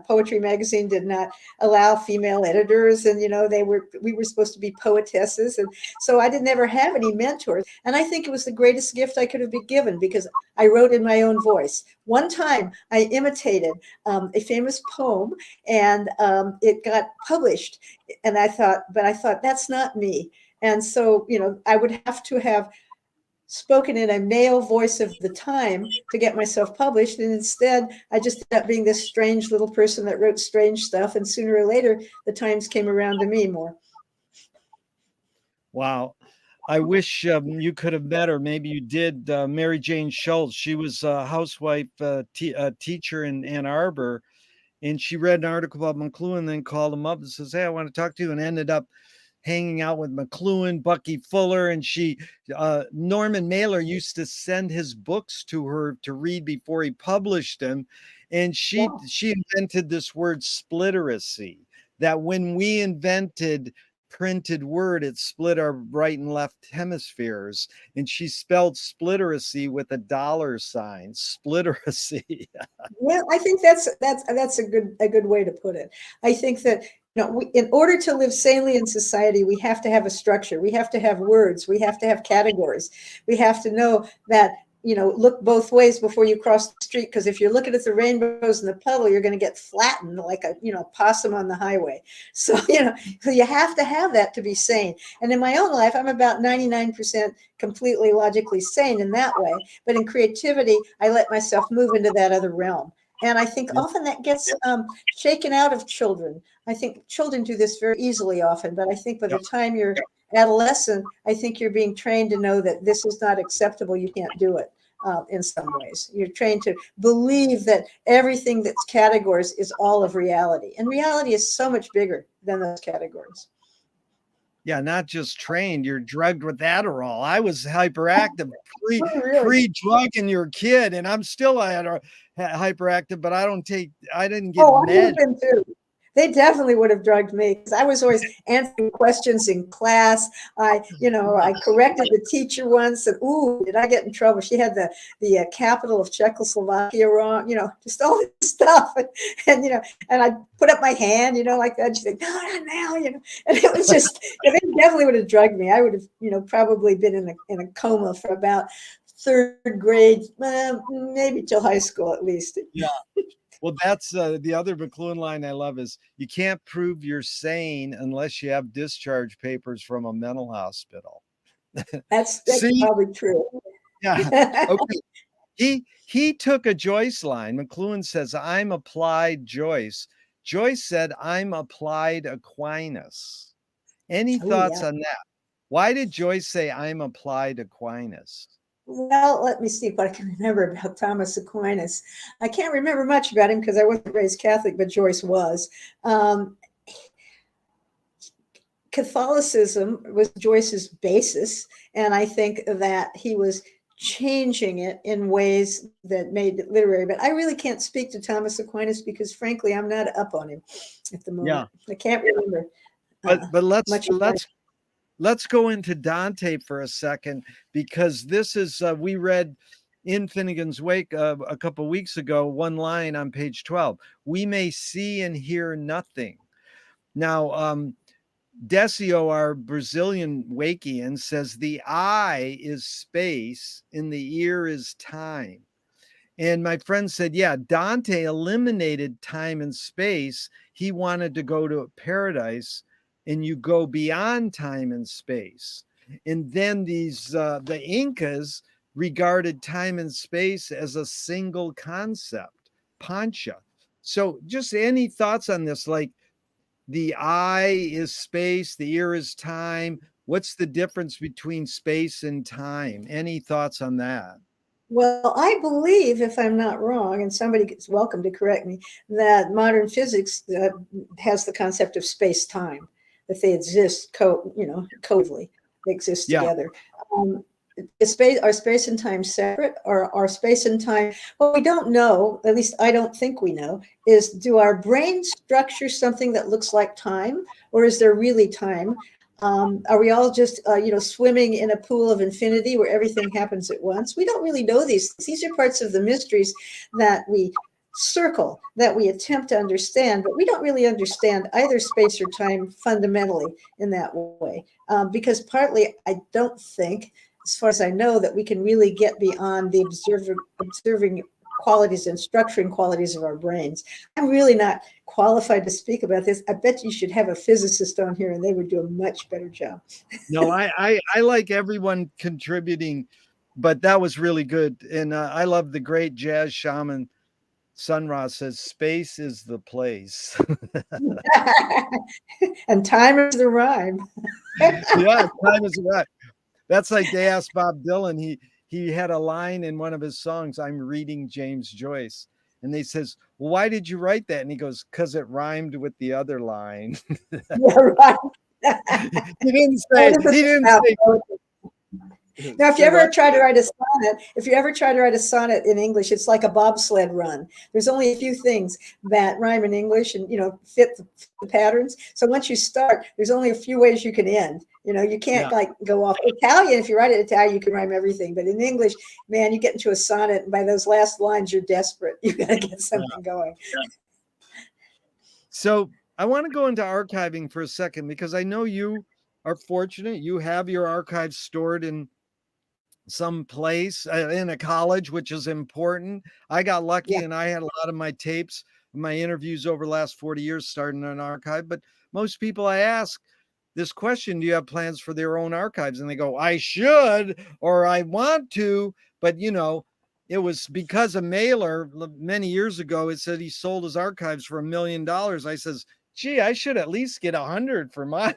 Poetry magazine did not allow female editors, and we were supposed to be poetesses, and so I didn't ever have any mentors. And I think it was the greatest gift I could have been given because I wrote in my own voice. One time, I imitated a famous poem, and it got published. And I thought that's not me. And so, I would have to have spoken in a male voice of the time to get myself published. And instead, I just ended up being this strange little person that wrote strange stuff. And sooner or later, the times came around to me more. Wow. I wish you could have met her. Maybe you did. Mary Jane Schultz. She was a housewife, teacher in Ann Arbor, and she read an article about McLuhan, then called him up and says, "Hey, I want to talk to you," and ended up hanging out with McLuhan, Bucky Fuller, and Norman Mailer used to send his books to her to read before he published them, and she Wow. she invented this word splitteracy. That when we invented printed word, it split our right and left hemispheres, and she spelled splitteracy with a dollar sign. Splitteracy. Well, I think that's a good way to put it. I think that in order to live sanely in society, we have to have a structure. We have to have words. We have to have categories. We have to know that look both ways before you cross the street. Because if you're looking at the rainbows in the puddle, you're going to get flattened like a possum on the highway. So so you have to have that to be sane. And in my own life, I'm about 99% completely logically sane in that way. But in creativity, I let myself move into that other realm. And I think often that gets shaken out of children. I think children do this very easily often, but I think by the time you're adolescent, I think you're being trained to know that this is not acceptable. You can't do it. In some ways, you're trained to believe that everything that's categories is all of reality, and reality is so much bigger than those categories. Yeah, not just trained, you're drugged with Adderall. I was hyperactive Oh, really? pre-drugging your kid, and I'm still hyperactive, but I didn't get Oh, I would med. have been too. They definitely would have drugged me because I was always answering questions in class. I corrected the teacher once, and ooh, did I get in trouble? She had the capital of Czechoslovakia wrong. Just all this stuff, and I put up my hand, like that. She's like, no, not now, and it was just, they definitely would have drugged me. I would have, probably been in a coma for about third grade, maybe till high school at least. Yeah. Well, that's the other McLuhan line I love is you can't prove you're sane unless you have discharge papers from a mental hospital. That's See? probably true. Yeah. Okay. He took a Joyce line. McLuhan says, I'm applied Joyce. Joyce said, I'm applied Aquinas. Any Oh, thoughts yeah. on that? Why did Joyce say, I'm applied Aquinas? Well, let me see what I can remember about Thomas Aquinas. I can't remember much about him because I wasn't raised Catholic, but Joyce was. Catholicism was Joyce's basis, and I think that he was changing it in ways that made it literary. But I really can't speak to Thomas Aquinas because, frankly, I'm not up on him at the moment. Yeah. I can't remember But much. let's go into Dante for a second, because this is we read in Finnegan's Wake a couple weeks ago, one line on page 12. We may see and hear nothing. Now, Decio, our Brazilian Wakean, says the eye is space and the ear is time. And my friend said, yeah, Dante eliminated time and space. He wanted to go to paradise, and you go beyond time and space. And then the Incas regarded time and space as a single concept, pancha. So just any thoughts on this? Like, the eye is space, the ear is time. What's the difference between space and time? Any thoughts on that? Well, I believe, if I'm not wrong, and somebody is welcome to correct me, that modern physics has the concept of space-time, that they exist coldly, they exist Yeah. together. Are space and time separate, or are space and time? What we don't know, at least I don't think we know, is do our brains structure something that looks like time, or is there really time? Are we all just, swimming in a pool of infinity where everything happens at once? We don't really know these things. These are parts of the mysteries that we circle, that we attempt to understand, but we don't really understand either space or time fundamentally in that way. Because partly, I don't think, as far as I know, that we can really get beyond the observing qualities and structuring qualities of our brains. I'm really not qualified to speak about this. I bet you should have a physicist on here and they would do a much better job. No, I like everyone contributing, but that was really good. And I love the great jazz shaman Sun Ra says, space is the place. And time is the rhyme. Yeah, time is right. That's like they asked Bob Dylan. He had a line in one of his songs, I'm reading James Joyce. And they says, well, why did you write that? And he goes, because it rhymed with the other line. Yeah, right. He didn't say, Now, if you say ever what? try to write a sonnet in English, it's like a bobsled run. There's only a few things that rhyme in English and fit the patterns. So once you start, there's only a few ways you can end. You can't go off. Italian, if you write it in Italian, you can rhyme everything. But in English, man, you get into a sonnet, and by those last lines, you're desperate. You got to get something going. So I want to go into archiving for a second, because I know you are fortunate. You have your archives stored in some place in a college, which is important. I got lucky, and I had a lot of my tapes, my interviews over the last 40 years started in an archive. But most people I ask this question, do you have plans for their own archives? And they go, I should, or I want to. But, it was because a mailer many years ago, it said he sold his archives for $1 million. I says, gee, I should at least get 100 for mine.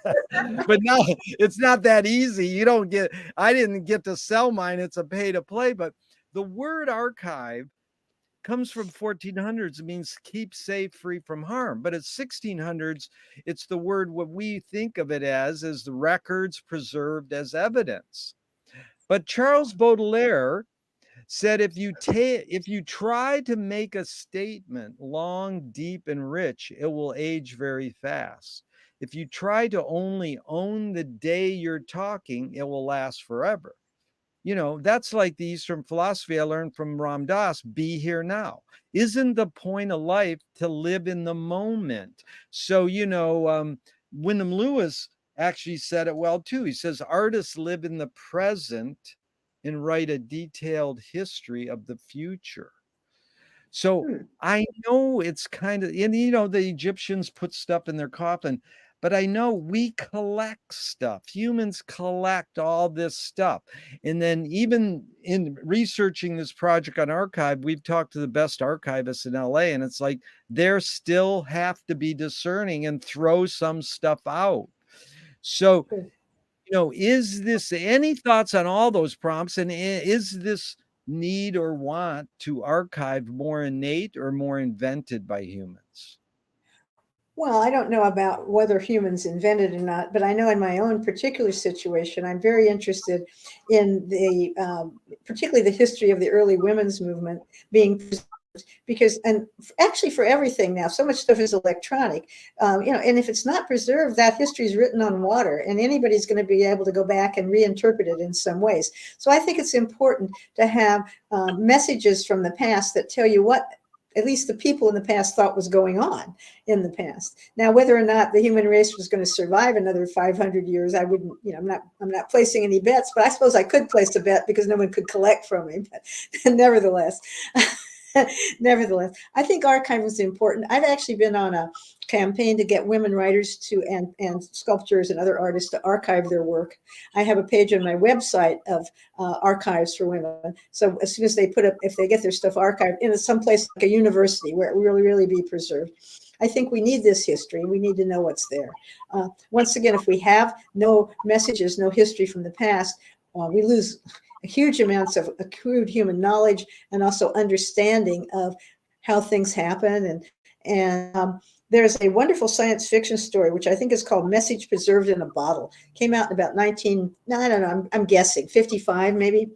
But no, it's not that easy. I didn't get to sell mine. It's a pay to play. But the word archive comes from 1400s. It means keep safe, free from harm. But it's 1600s. It's the word, what we think of it as the records preserved as evidence. But Charles Baudelaire said if you try to make a statement long, deep, and rich, it will age very fast. If you try to only own the day you're talking, it will last forever. That's like the Eastern philosophy I learned from Ram Dass, be here now. Isn't the point of life to live in the moment? So, Wyndham Lewis actually said it well too. He says, artists live in the present and write a detailed history of the future. So Hmm. I know it's kind of, and the Egyptians put stuff in their coffin, but I know we collect stuff. Humans collect all this stuff. And then even in researching this project on archive, we've talked to the best archivists in LA, and it's like they still have to be discerning and throw some stuff out. So is this any thoughts on all those prompts? And is this need or want to archive more innate or more invented by humans? Well, I don't know about whether humans invented or not, but I know in my own particular situation, I'm very interested in particularly the history of the early women's movement being preserved because, and actually for everything now, so much stuff is electronic, and if it's not preserved, that history is written on water, and anybody's going to be able to go back and reinterpret it in some ways. So I think it's important to have messages from the past that tell you what at least the people in the past thought was going on in the past. Now, whether or not the human race was going to survive another 500 years, I wouldn't, I'm not placing any bets, but I suppose I could place a bet because no one could collect from me. But nevertheless, nevertheless, I think archiving is important. I've actually been on a campaign to get women writers to and sculptors and other artists to archive their work. I have a page on my website of archives for women. So as soon as they put up, if they get their stuff archived in some place like a university where it will really be preserved. I think we need this history. We need to know what's there. Once again, if we have no messages, no history from the past, we lose huge amounts of accrued human knowledge and also understanding of how things happen. And there's a wonderful science fiction story, which I think is called Message Preserved in a Bottle. Came out in about I don't know, I'm guessing 55 maybe.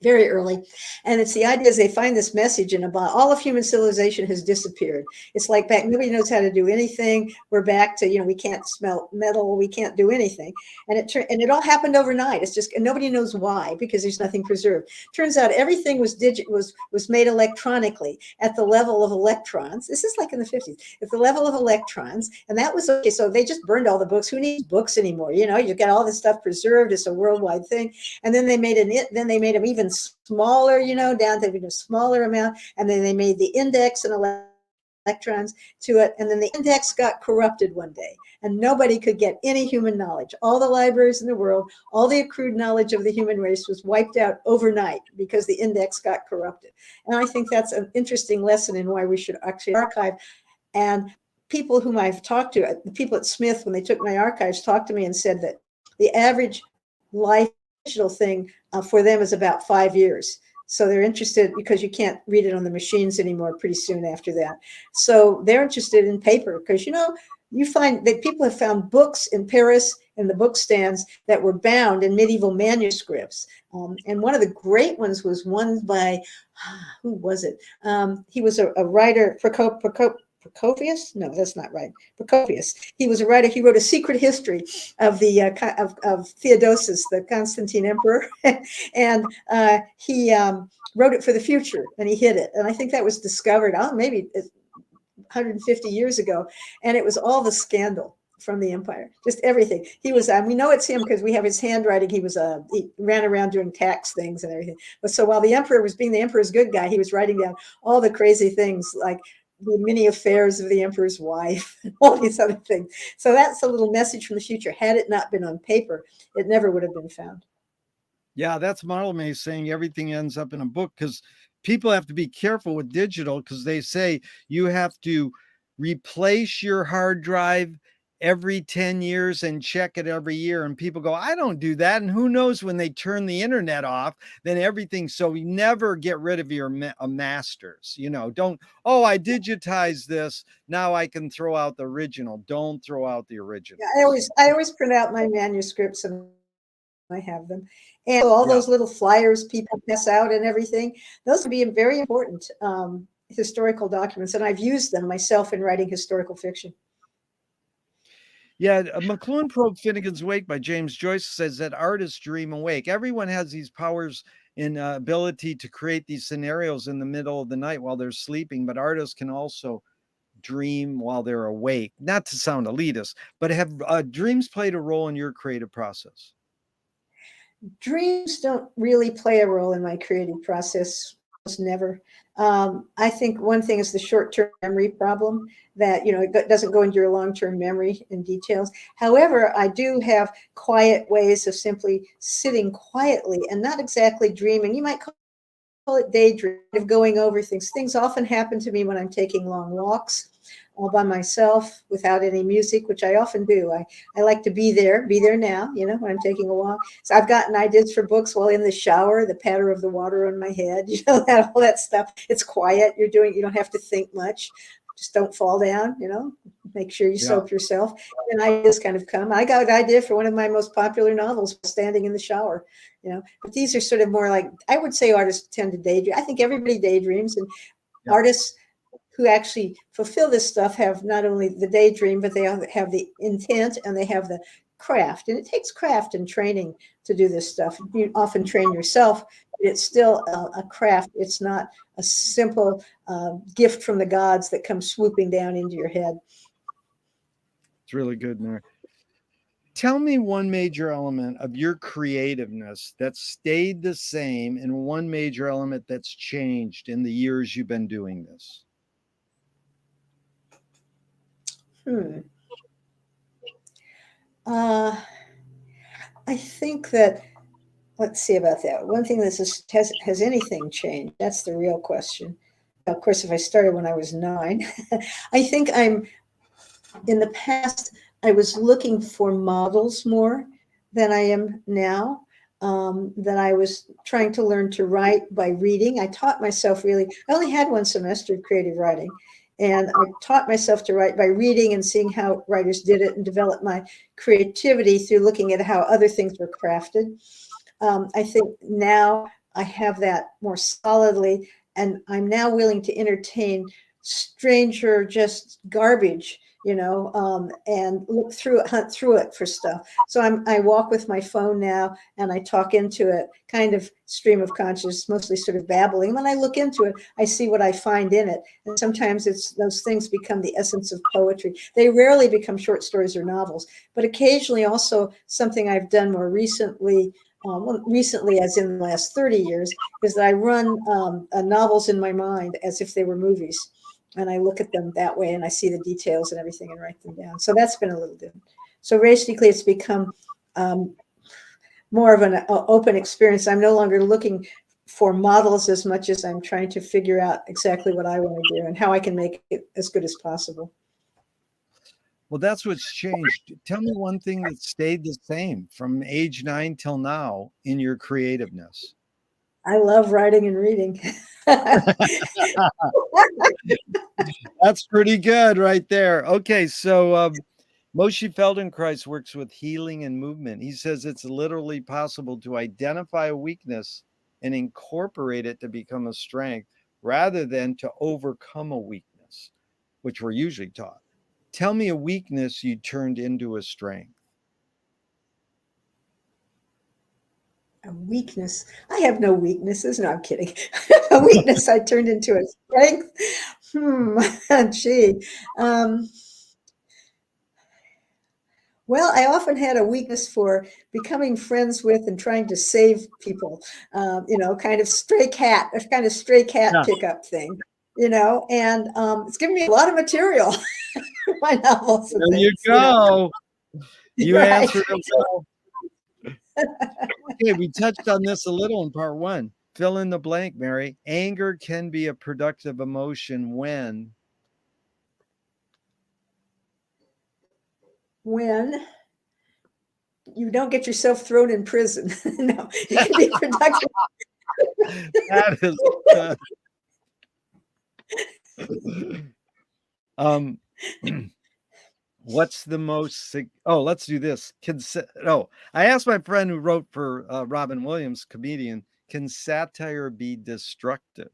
Very early. And it's the idea is they find this message in a bottle. All of human civilization has disappeared. It's like back, nobody knows how to do anything. We're back to, we can't smelt metal. We can't do anything. And it all happened overnight. It's just, and nobody knows why, because there's nothing preserved. Turns out everything was made electronically at the level of electrons. This is like in the 50s, at the level of electrons. And that was okay. So they just burned all the books. Who needs books anymore? You get all this stuff preserved. It's a worldwide thing. And then they made them even smaller, down to a smaller amount. And then they made the index and electrons to it. And then the index got corrupted one day and nobody could get any human knowledge. All the libraries in the world, all the accrued knowledge of the human race was wiped out overnight because the index got corrupted. And I think that's an interesting lesson in why we should actually archive. And people whom I've talked to, the people at Smith, when they took my archives, talked to me and said that the average life digital thing for them is about 5 years. So they're interested because you can't read it on the machines anymore pretty soon after that. So they're interested in paper because, you find that people have found books in Paris in the book stands that were bound in medieval manuscripts. And one of the great ones was one by, who was it? He was a writer, Procopius? No, that's not right. Procopius. He was a writer. He wrote a secret history of the of Theodosius, the Constantine emperor, and he wrote it for the future, and he hid it. And I think that was discovered, maybe 150 years ago, and it was all the scandal from the empire, just everything. He was, we know it's him because we have his handwriting. He ran around doing tax things and everything. But so while the emperor was being the emperor's good guy, he was writing down all the crazy things like the many affairs of the emperor's wife and all these other things. So that's a little message from the future. Had it not been on paper, it never would have been found. Yeah, that's Marley saying everything ends up in a book because people have to be careful with digital because they say you have to replace your hard drive every 10 years and check it every year. And people go, I don't do that. And who knows when they turn the internet off, then everything. So we never get rid of your masters. Don't, I digitized this. Now I can throw out the original. Don't throw out the original. Yeah, I always print out my manuscripts and I have them. And all Yeah. those little flyers people pass out and everything, those would be very important historical documents. And I've used them myself in writing historical fiction. Yeah, McLuhan Probe Finnegan's Wake by James Joyce says that artists dream awake. Everyone has these powers and ability to create these scenarios in the middle of the night while they're sleeping, but artists can also dream while they're awake. Not to sound elitist, but have dreams played a role in your creative process? Dreams don't really play a role in my creative process. Almost never. I think one thing is the short-term memory problem that, it doesn't go into your long-term memory in details. However, I do have quiet ways of simply sitting quietly and not exactly dreaming. You might call it daydream, of going over things. Things often happen to me when I'm taking long walks all by myself without any music, which I often do. I like to be there now, when I'm taking a walk. So I've gotten ideas for books while in the shower, the patter of the water on my head, that all that stuff. It's quiet. You don't have to think much. Just don't fall down, make sure you Yeah. soap yourself. And ideas kind of come. I got an idea for one of my most popular novels standing in the shower, but these are sort of more like, I would say artists tend to daydream. I think everybody daydreams, and Yeah. artists who actually fulfill this stuff have not only the daydream, but they have the intent and they have the craft. And it takes craft and training to do this stuff. You often train yourself, but it's still a craft. It's not a simple gift from the gods that comes swooping down into your head. It's really good, Mary. Tell me one major element of your creativeness that stayed the same and one major element that's changed in the years you've been doing this. Hmm. I think that, let's see about that. One thing that has anything changed? That's the real question. Of course, if I started when I was 9, I think in the past, I was looking for models more than I am now. That I was trying to learn to write by reading. I taught myself I only had one semester of creative writing. And I taught myself to write by reading and seeing how writers did it and developed my creativity through looking at how other things were crafted. I think now I have that more solidly, and I'm now willing to entertain stranger, just garbage, and hunt through it for stuff. So I walk with my phone now, and I talk into it, kind of stream of consciousness, mostly sort of babbling. When I look into it, I see what I find in it, and sometimes those things become the essence of poetry. They rarely become short stories or novels, but occasionally also something I've done more recently. Recently, as in the last 30 years, is that I run novels in my mind as if they were movies. And I look at them that way and I see the details and everything and write them down. So that's been a little different. So basically, it's become more of an open experience. I'm no longer looking for models as much as I'm trying to figure out exactly what I want to do and how I can make it as good as possible. Well, that's what's changed. Tell me one thing that stayed the same from age 9 till now in your creativeness. I love writing and reading. That's pretty good right there. Okay, so Moshe Feldenkrais works with healing and movement. He says it's literally possible to identify a weakness and incorporate it to become a strength rather than to overcome a weakness, which we're usually taught. Tell me a weakness you turned into a strength. A weakness. I have no weaknesses. No, I'm kidding. A weakness I turned into a strength. Gee. Well, I often had a weakness for becoming friends with and trying to save people. Kind of a kind of stray cat Yeah. pickup thing. And it's given me a lot of material for my novels and There you things. go. You Right. answered it well. Okay, we touched on this a little in part 1. Fill in the blank, Mary. Anger can be a productive emotion When you don't get yourself thrown in prison. No, it can be productive. that is good. What's the most oh, let's do this. I asked my friend who wrote for Robin Williams, comedian, can satire be destructive?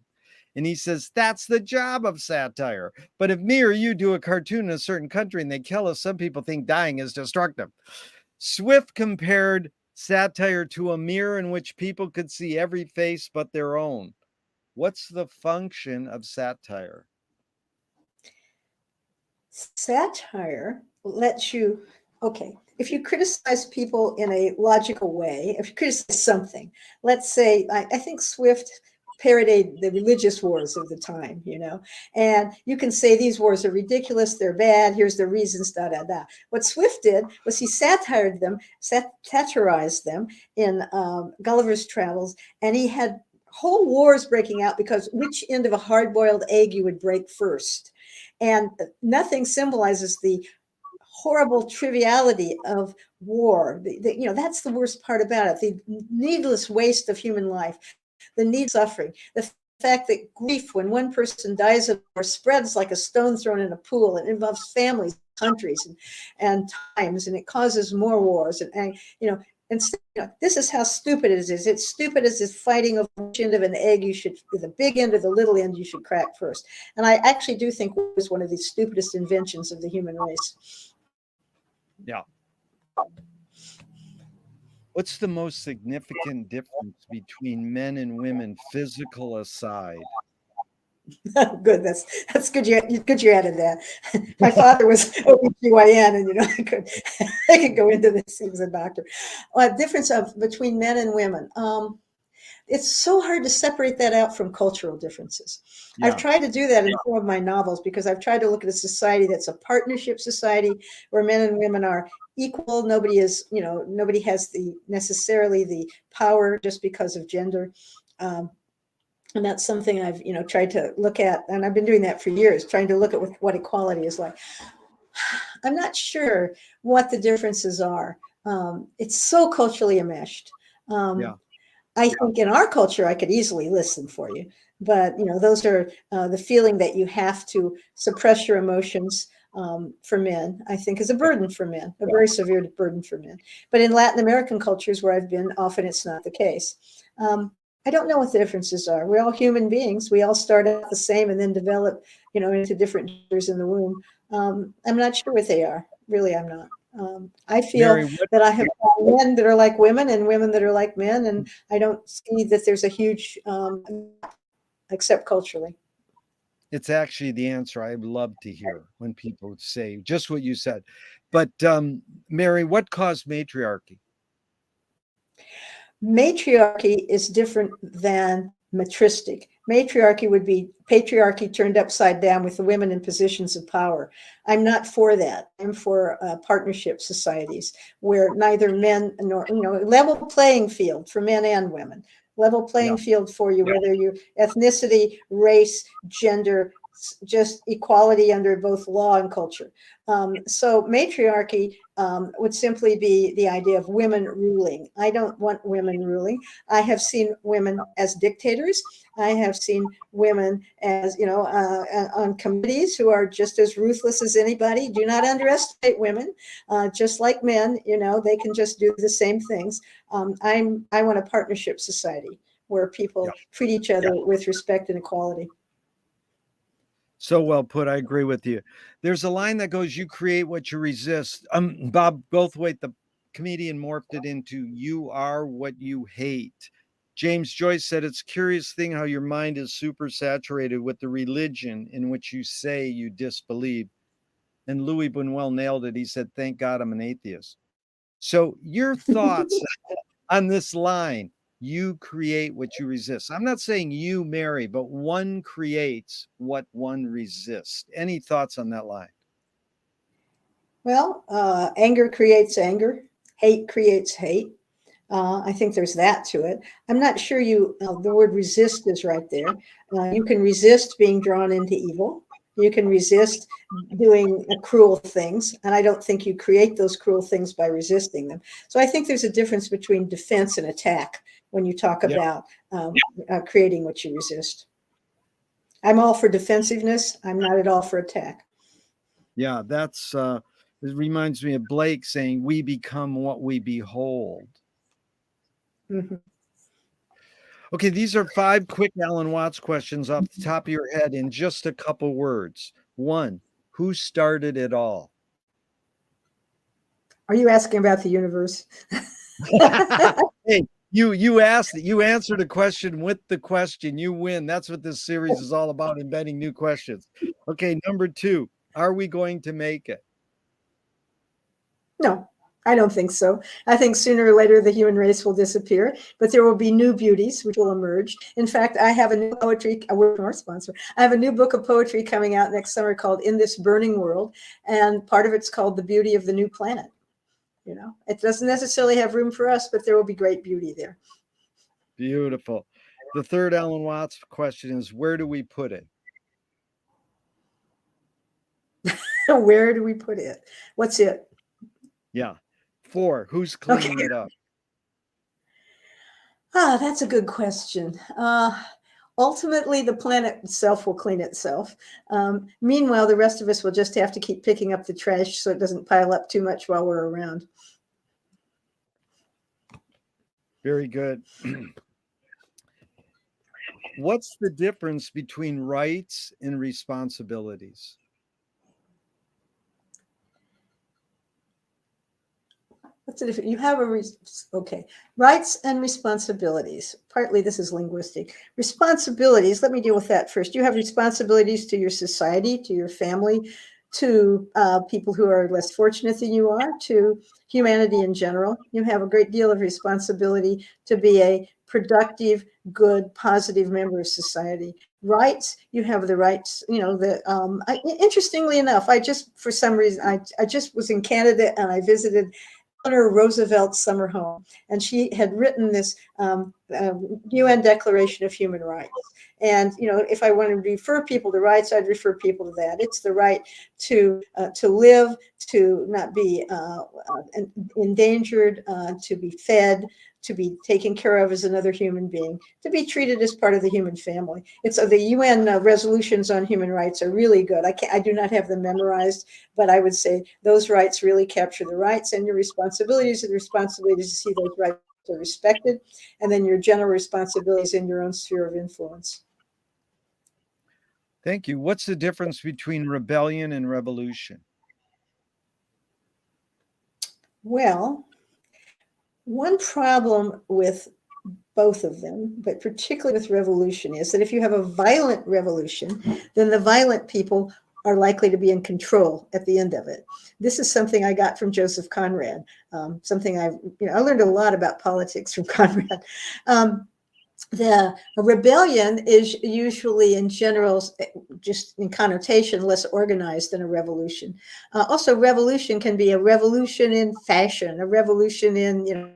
And he says, that's the job of satire. But if me or you do a cartoon in a certain country and they kill us, some people think dying is destructive. Swift compared satire to a mirror in which people could see every face but their own. What's the function of satire? Satire lets you, okay, if you criticize people in a logical way, if you criticize something, let's say, I think Swift parodied the religious wars of the time, and you can say these wars are ridiculous, they're bad, here's the reasons, da da da. What Swift did was he satirized them in Gulliver's Travels, and he had whole wars breaking out because which end of a hard-boiled egg you would break first. And nothing symbolizes the horrible triviality of war. That's the worst part about it, the needless waste of human life, the need suffering, the fact that grief, when one person dies of war, spreads like a stone thrown in a pool. It involves families, countries, and times, and it causes more wars. And this is how stupid it is. It's stupid as is fighting over which end of an egg the big end or the little end you should crack first. And I actually do think it was one of the stupidest inventions of the human race. Yeah. What's the most significant difference between men and women, physical aside? Good. That's good. You added that. My father was OBGYN, and I could go into this as a doctor. Difference between men and women. It's so hard to separate that out from cultural differences. Yeah. I've tried to do that in some of my novels because I've tried to look at a society that's a partnership society where men and women are equal. Nobody has necessarily the power just because of gender. And that's something I've, tried to look at. And I've been doing that for years, trying to look at what equality is like. I'm not sure what the differences are. It's so culturally enmeshed. I think in our culture, I could easily list them for you. But, those are the feeling that you have to suppress your emotions for men, I think is a burden for men, a very severe burden for men. But in Latin American cultures where I've been, often it's not the case. I don't know what the differences are. We're all human beings. We all start out the same and then develop, into different genders in the womb. I'm not sure what they are. Really, I'm not. I feel Mary, that I have men that are like women and women that are like men, and I don't see that there's a huge, except culturally. it's actually the answer I love to hear when people say just what you said. But Mary, what caused matriarchy? Matriarchy is different than matristic. Matriarchy would be patriarchy turned upside down with the women in positions of power. I'm not for that. I'm for partnership societies where neither men nor, level playing field for men and women, level playing field for you, whether you ethnicity, race, gender, just equality under both law and culture. So matriarchy would simply be the idea of women ruling. I don't want women ruling. I have seen women as dictators. I have seen women as, on committees who are just as ruthless as anybody. Do not underestimate women. Just like men, they can just do the same things. I want a partnership society where people treat each other with respect and equality. So well put. I agree with you. There's a line that goes, you create what you resist. Bob Goldthwait, the comedian, morphed it into you are what you hate. James Joyce said, it's a curious thing how your mind is super saturated with the religion in which you say you disbelieve. And Louis Buñuel nailed it. He said, thank God I'm an atheist. So your thoughts on this line, you create what you resist. I'm not saying you, Mary, but one creates what one resists. Any thoughts on that line? Well, anger creates anger. Hate creates hate. I think there's that to it. I'm not sure the word resist is right there. You can resist being drawn into evil. You can resist doing cruel things. And I don't think you create those cruel things by resisting them. So I think there's a difference between defense and attack when you talk about creating what you resist. I'm all for defensiveness. I'm not at all for attack. Yeah, that's It reminds me of Blake saying, "We become what we behold." Mhm. Okay, these are 5 quick Alan Watts questions off the top of your head in just a couple words. 1, who started it all? Are you asking about the universe? Hey, you asked it. You answered a question with the question. You win. That's what this series is all about, embedding new questions. Okay, number 2, are we going to make it? No, I don't think so. I think sooner or later the human race will disappear, but there will be new beauties which will emerge. In fact, I have a new poetry, we're our sponsor. I have a new book of poetry coming out next summer called In This Burning World, and part of it's called The Beauty of the New Planet. You know, it doesn't necessarily have room for us, but there will be great beauty there. Beautiful. The third Alan Watts question is, where do we put it? Where do we put it? What's it? Yeah. 4, who's cleaning Okay. it up? That's a good question. Ultimately, the planet itself will clean itself. Meanwhile, the rest of us will just have to keep picking up the trash so it doesn't pile up too much while we're around. Very good. What's the difference between rights and responsibilities? What's the difference? You have okay, rights and responsibilities. Partly this is linguistic. Responsibilities, let me deal with that first. You have responsibilities to your society, to your family, to people who are less fortunate than you are, to humanity in general. You have a great deal of responsibility to be a productive, good, positive member of society. Rights, you have the rights, you know, interestingly enough, for some reason, I just was in Canada and I visited Eleanor Roosevelt's summer home, and she had written this UN Declaration of Human Rights. And you know, if I want to refer people to rights, I'd refer people to that. It's the right to live, to not be endangered, to be fed, to be taken care of as another human being, to be treated as part of the human family. It's the UN resolutions on human rights are really good. I do not have them memorized, but I would say those rights really capture the rights, and your responsibilities are the responsibilities to see those rights are respected, and then your general responsibilities in your own sphere of influence. Thank you. What's the difference between rebellion and revolution? Well, one problem with both of them, but particularly with revolution, is that if you have a violent revolution, then the violent people are likely to be in control at the end of it. This is something I got from Joseph Conrad. Something I learned a lot about politics from Conrad. The rebellion is usually, in general, just in connotation, less organized than a revolution. Also, revolution can be a revolution in fashion, a revolution in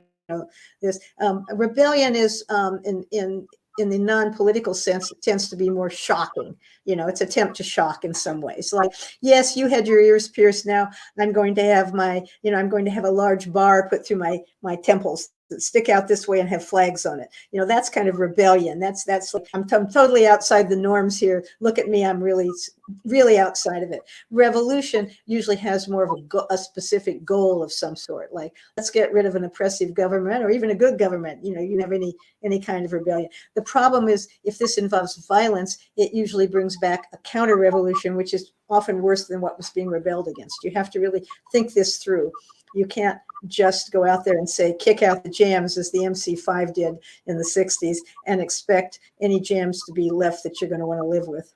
this. A rebellion is in the non-political sense, it tends to be more shocking. You know, it's attempt to shock in some ways. Like, yes, you had your ears pierced. Now I'm going to have I'm going to have a large bar put through my temples that stick out this way and have flags on it. You know, that's kind of rebellion. That's like, I'm totally outside the norms here. Look at me. I'm really outside of it. Revolution usually has more of a specific goal of some sort. Like, let's get rid of an oppressive government, or even a good government. You know, you can have any kind of rebellion. The problem is, if this involves violence, it usually brings back a counter revolution, which is often worse than what was being rebelled against. You have to really think this through. You can't just go out there and say, kick out the jams, as the MC5 did in the 60s, and expect any jams to be left that you're going to want to live with.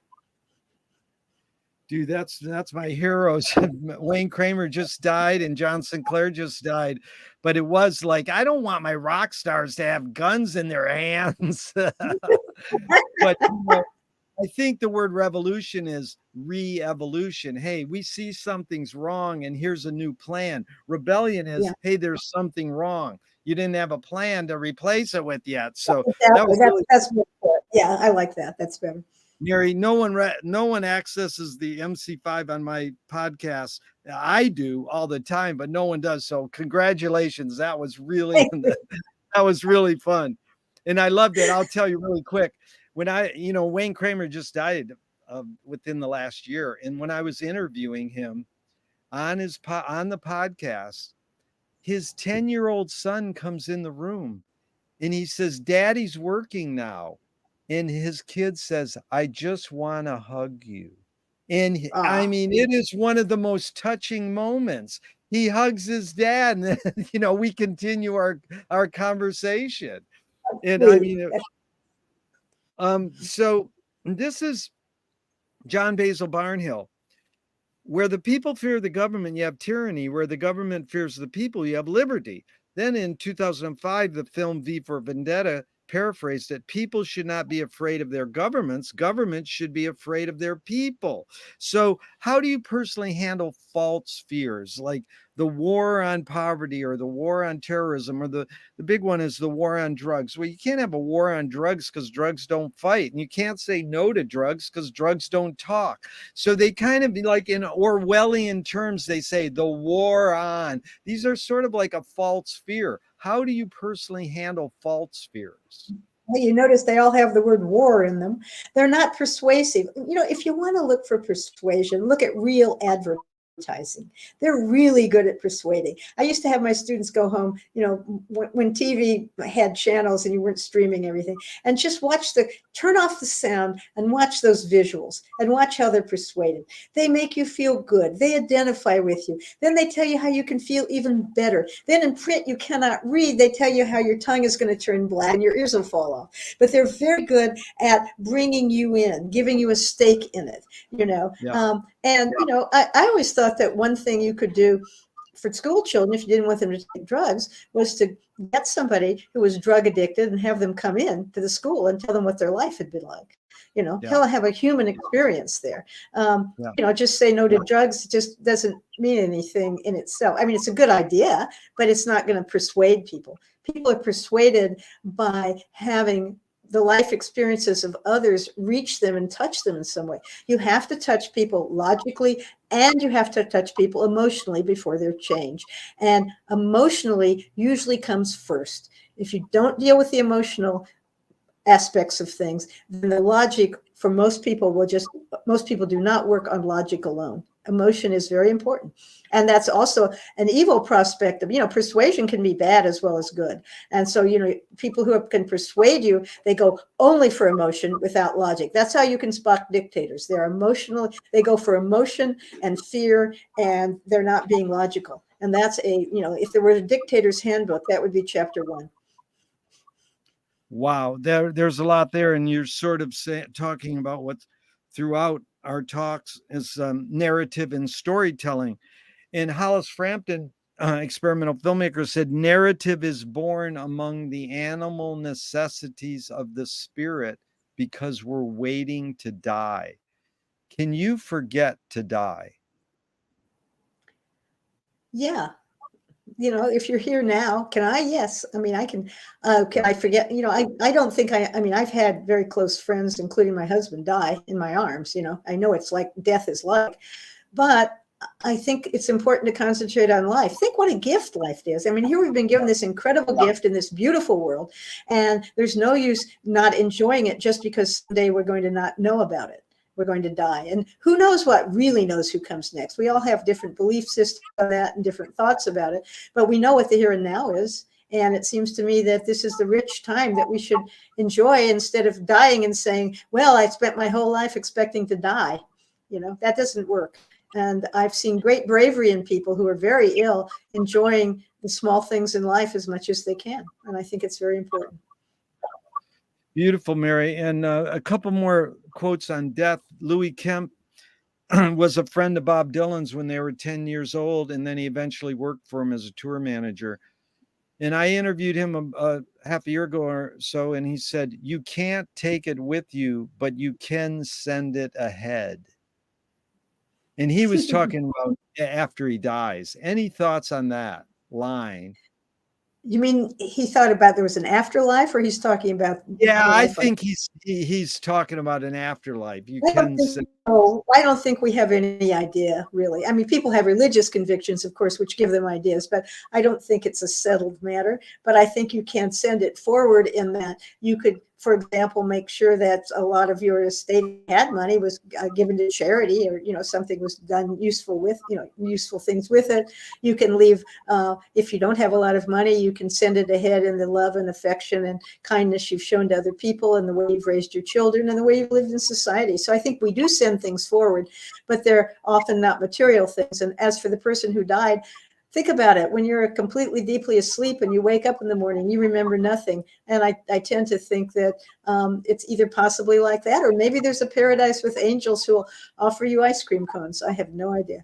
Dude, that's my heroes. Wayne Kramer just died and John Sinclair just died. But it was like, I don't want my rock stars to have guns in their hands. But I think the word revolution is re-evolution. Hey, we see something's wrong and here's a new plan. Rebellion is, Yeah, hey, there's something wrong. You didn't have a plan to replace it with yet. So that exactly. was really, Yeah, I like that. That's better. Mary, no one accesses the MC5 on my podcast. I do all the time, but no one does. So congratulations. That was really that was really fun. And I loved it. I'll tell you really quick. When Wayne Kramer just died within the last year. And when I was interviewing him, on on the podcast, his 10-year-old son comes in the room and he says, "Daddy's working now." And his kid says, "I just want to hug you." And I Ah, mean, it is one of the most touching moments. He hugs his dad, and then, we continue our conversation. And I sweet. mean, so this is John Basil Barnhill. Where the people fear the government, you have tyranny. Where the government fears the people, you have liberty. Then in 2005, the film V for Vendetta paraphrased it: people should not be afraid of their governments. Governments should be afraid of their people. So, how do you personally handle false fears like the war on poverty or the war on terrorism, or the big one is the war on drugs? Well, you can't have a war on drugs because drugs don't fight. And you can't say no to drugs because drugs don't talk. So they kind of, like in Orwellian terms, they say the war on. These are sort of like a false fear. How do you personally handle false fears? Well, you notice they all have the word war in them. They're not persuasive. If you want to look for persuasion, look at real advertising. They're really good at persuading. I used to have my students go home, when TV had channels and you weren't streaming everything, and just turn off the sound and watch those visuals and watch how they're persuaded. They make you feel good. They identify with you. Then they tell you how you can feel even better. Then in print, you cannot read. They tell you how your tongue is going to turn black and your ears will fall off. But they're very good at bringing you in, giving you a stake in it, Yeah. I always thought that one thing you could do for school children, if you didn't want them to take drugs, was to get somebody who was drug addicted and have them come in to the school and tell them what their life had been like. Yeah. He'll have a human experience there. Yeah. Just say no to drugs just doesn't mean anything in itself. I mean, it's a good idea, but it's not going to persuade people. People are persuaded by having the life experiences of others reach them and touch them in some way. You have to touch people logically, and you have to touch people emotionally before they're changed. And emotionally usually comes first. If you don't deal with the emotional aspects of things, then the logic for most people do not work on logic alone. Emotion is very important. And that's also an evil prospect of, persuasion can be bad as well as good. And so, people who can persuade you, they go only for emotion without logic. That's how you can spot dictators. They're emotional. They go for emotion and fear, and they're not being logical. And that's if there were a dictator's handbook, that would be chapter 1. Wow, there's a lot there, and you're sort of talking about what throughout our talks is narrative and storytelling. And Hollis Frampton, experimental filmmaker, said narrative is born among the animal necessities of the spirit because we're waiting to die. Can you forget to die? Yeah. If you're here now, can I? Yes. I mean, I can. Can I forget? I don't think I mean, I've had very close friends, including my husband, die in my arms. I know it's like death is like, but I think it's important to concentrate on life. Think what a gift life is. I mean, here we've been given this incredible gift in this beautiful world, and there's no use not enjoying it just because someday we're going to not know about it. We're going to die. And who knows what really knows who comes next? We all have different belief systems on that and different thoughts about it, but we know what the here and now is. And it seems to me that this is the rich time that we should enjoy instead of dying and saying, well, I spent my whole life expecting to die. That doesn't work. And I've seen great bravery in people who are very ill, enjoying the small things in life as much as they can. And I think it's very important. Beautiful, Mary. And a couple more quotes on death. Louis Kemp was a friend of Bob Dylan's when they were 10 years old, and then he eventually worked for him as a tour manager. And I interviewed him half a year ago or so, and he said, "You can't take it with you, but you can send it ahead." And he was talking about after he dies. Any thoughts on that line? You mean he thought about there was an afterlife, or he's talking about Yeah, the I life? think he's talking about an afterlife. You can say, I don't think we have any idea, really. I mean, people have religious convictions, of course, which give them ideas, but I don't think it's a settled matter. But I think you can send it forward in that you could for example, make sure that a lot of your estate had money was given to charity, or something was done useful with useful things with it. You can leave, if you don't have a lot of money, you can send it ahead in the love and affection and kindness you've shown to other people, and the way you've raised your children, and the way you've lived in society. So I think we do send things forward, but they're often not material things. And as for the person who died, think about it. When you're completely deeply asleep and you wake up in the morning, you remember nothing. And I tend to think that it's either possibly like that, or maybe there's a paradise with angels who will offer you ice cream cones. I have no idea.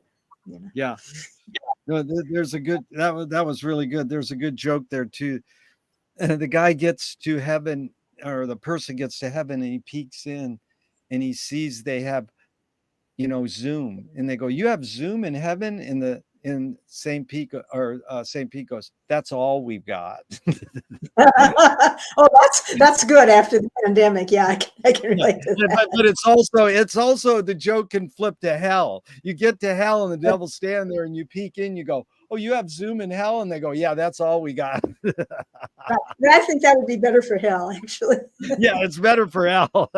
Yeah. No, there's a good, that was really good. There's a good joke there too. The guy gets to heaven, or the person gets to heaven, and he peeks in and he sees they have, Zoom, and they go, "You have Zoom in heaven?" In St. Pete, or St. Pete goes, "That's all we've got." Oh, that's good after the pandemic. Yeah, I can Yeah. relate to that. But it's also the joke can flip to hell. You get to hell and the devil's standing there, and you peek in, you go, "Oh, you have Zoom in hell?" And they go, "Yeah, that's all we got." Right. I think that would be better for hell, actually. Yeah, it's better for hell.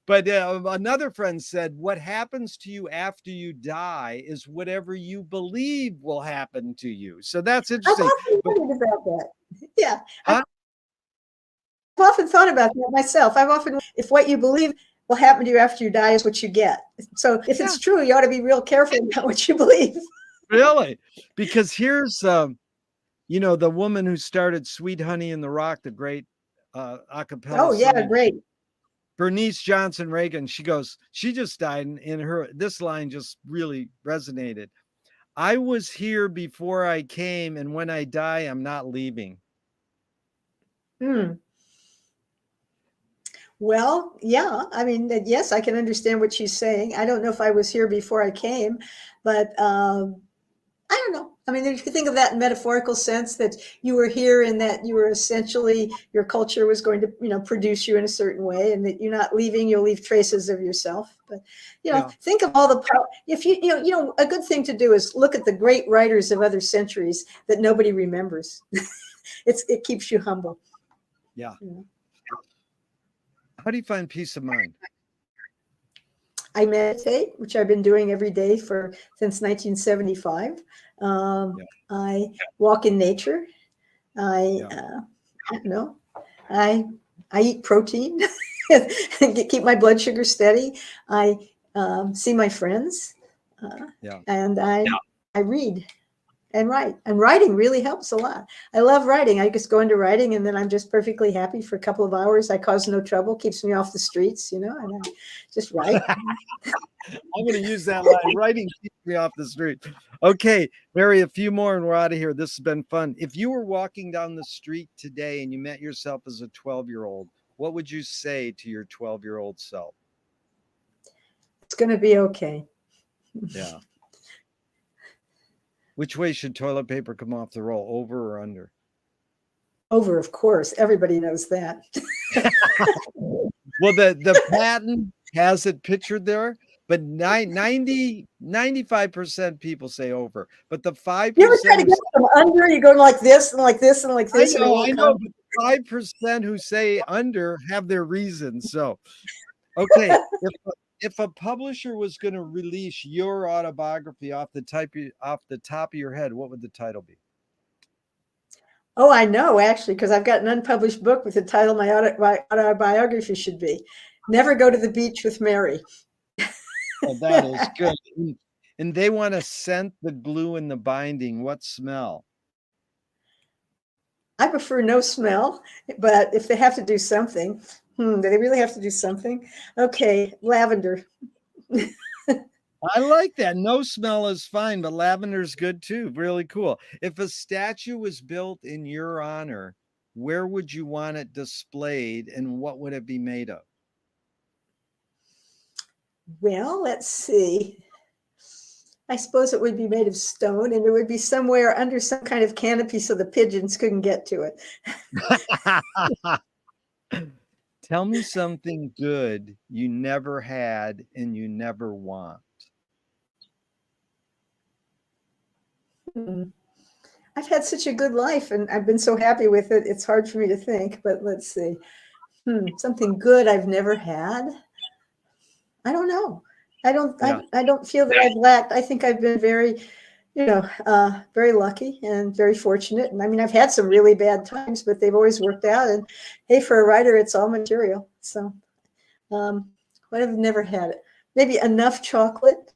But another friend said, "What happens to you after you die is whatever you believe will happen to you." So that's I've interesting. often But, wondered about that. Yeah, I've huh? often thought about that myself. I've often, if what you believe will happen to you after you die is what you get. So if Yeah, it's true, you ought to be real careful about what you believe. really. Because here's, the woman who started Sweet Honey in the Rock, the great a cappella Oh, yeah, song, great. Bernice Johnson Reagan. She goes, she just died, and this line just really resonated. "I was here before I came, and when I die, I'm not leaving." Hmm. Well, yeah. I mean, yes, I can understand what she's saying. I don't know if I was here before I came, but I don't know. I mean, if you think of that in metaphorical sense, that you were here and that you were essentially, your culture was going to, produce you in a certain way, and that you're not leaving, you'll leave traces of yourself. But, Yeah. think of all the power. If a good thing to do is look at the great writers of other centuries that nobody remembers. It keeps you humble. Yeah. You know. How do you find peace of mind? I meditate, which I've been doing every day since 1975. Yeah. I walk in nature. I Yeah. I don't know. I I eat protein, keep my blood sugar steady. I see my friends, Yeah. and I read and write. And writing really helps a lot. I love writing. I just go into writing, and then I'm just perfectly happy for a couple of hours. I cause no trouble, keeps me off the streets, and I just write. I'm going to use that line. Writing keeps me off the street. Okay, Mary, a few more and we're out of here. This has been fun. If you were walking down the street today and you met yourself as a 12-year-old, what would you say to your 12-year-old self? It's going to be okay. Yeah. Which way should toilet paper come off the roll, over or under? Over, of course. Everybody knows that. Well, the patent has it pictured there, but 95% people say over. But the You ever try 5% to who get them under? You go like this and like this and like this, and it I won't know, come. but the 5% who say under have their reasons. So, okay, if a publisher was going to release your autobiography off the top of your head, what would the title be? Oh, I know, actually, because I've got an unpublished book with the title my autobiography should be Never Go to the Beach with Mary. Oh, that is good. And they want to scent the glue in the binding. What smell? I prefer no smell, but if they have to do something, do they really have to do something? Okay, lavender. I like that. No smell is fine, but lavender's good too. Really cool. If a statue was built in your honor, where would you want it displayed and what would it be made of? Well, let's see. I suppose it would be made of stone, and it would be somewhere under some kind of canopy so the pigeons couldn't get to it. Tell me something good you never had and you never want. Hmm. I've had such a good life and I've been so happy with it. It's hard for me to think, but let's see. Something good I've never had. I don't know. Yeah. I don't feel that I've lacked. I think I've been very, very lucky and very fortunate. And I mean, I've had some really bad times, but they've always worked out. And hey, for a writer, it's all material. So, what I've never had it. Maybe enough chocolate.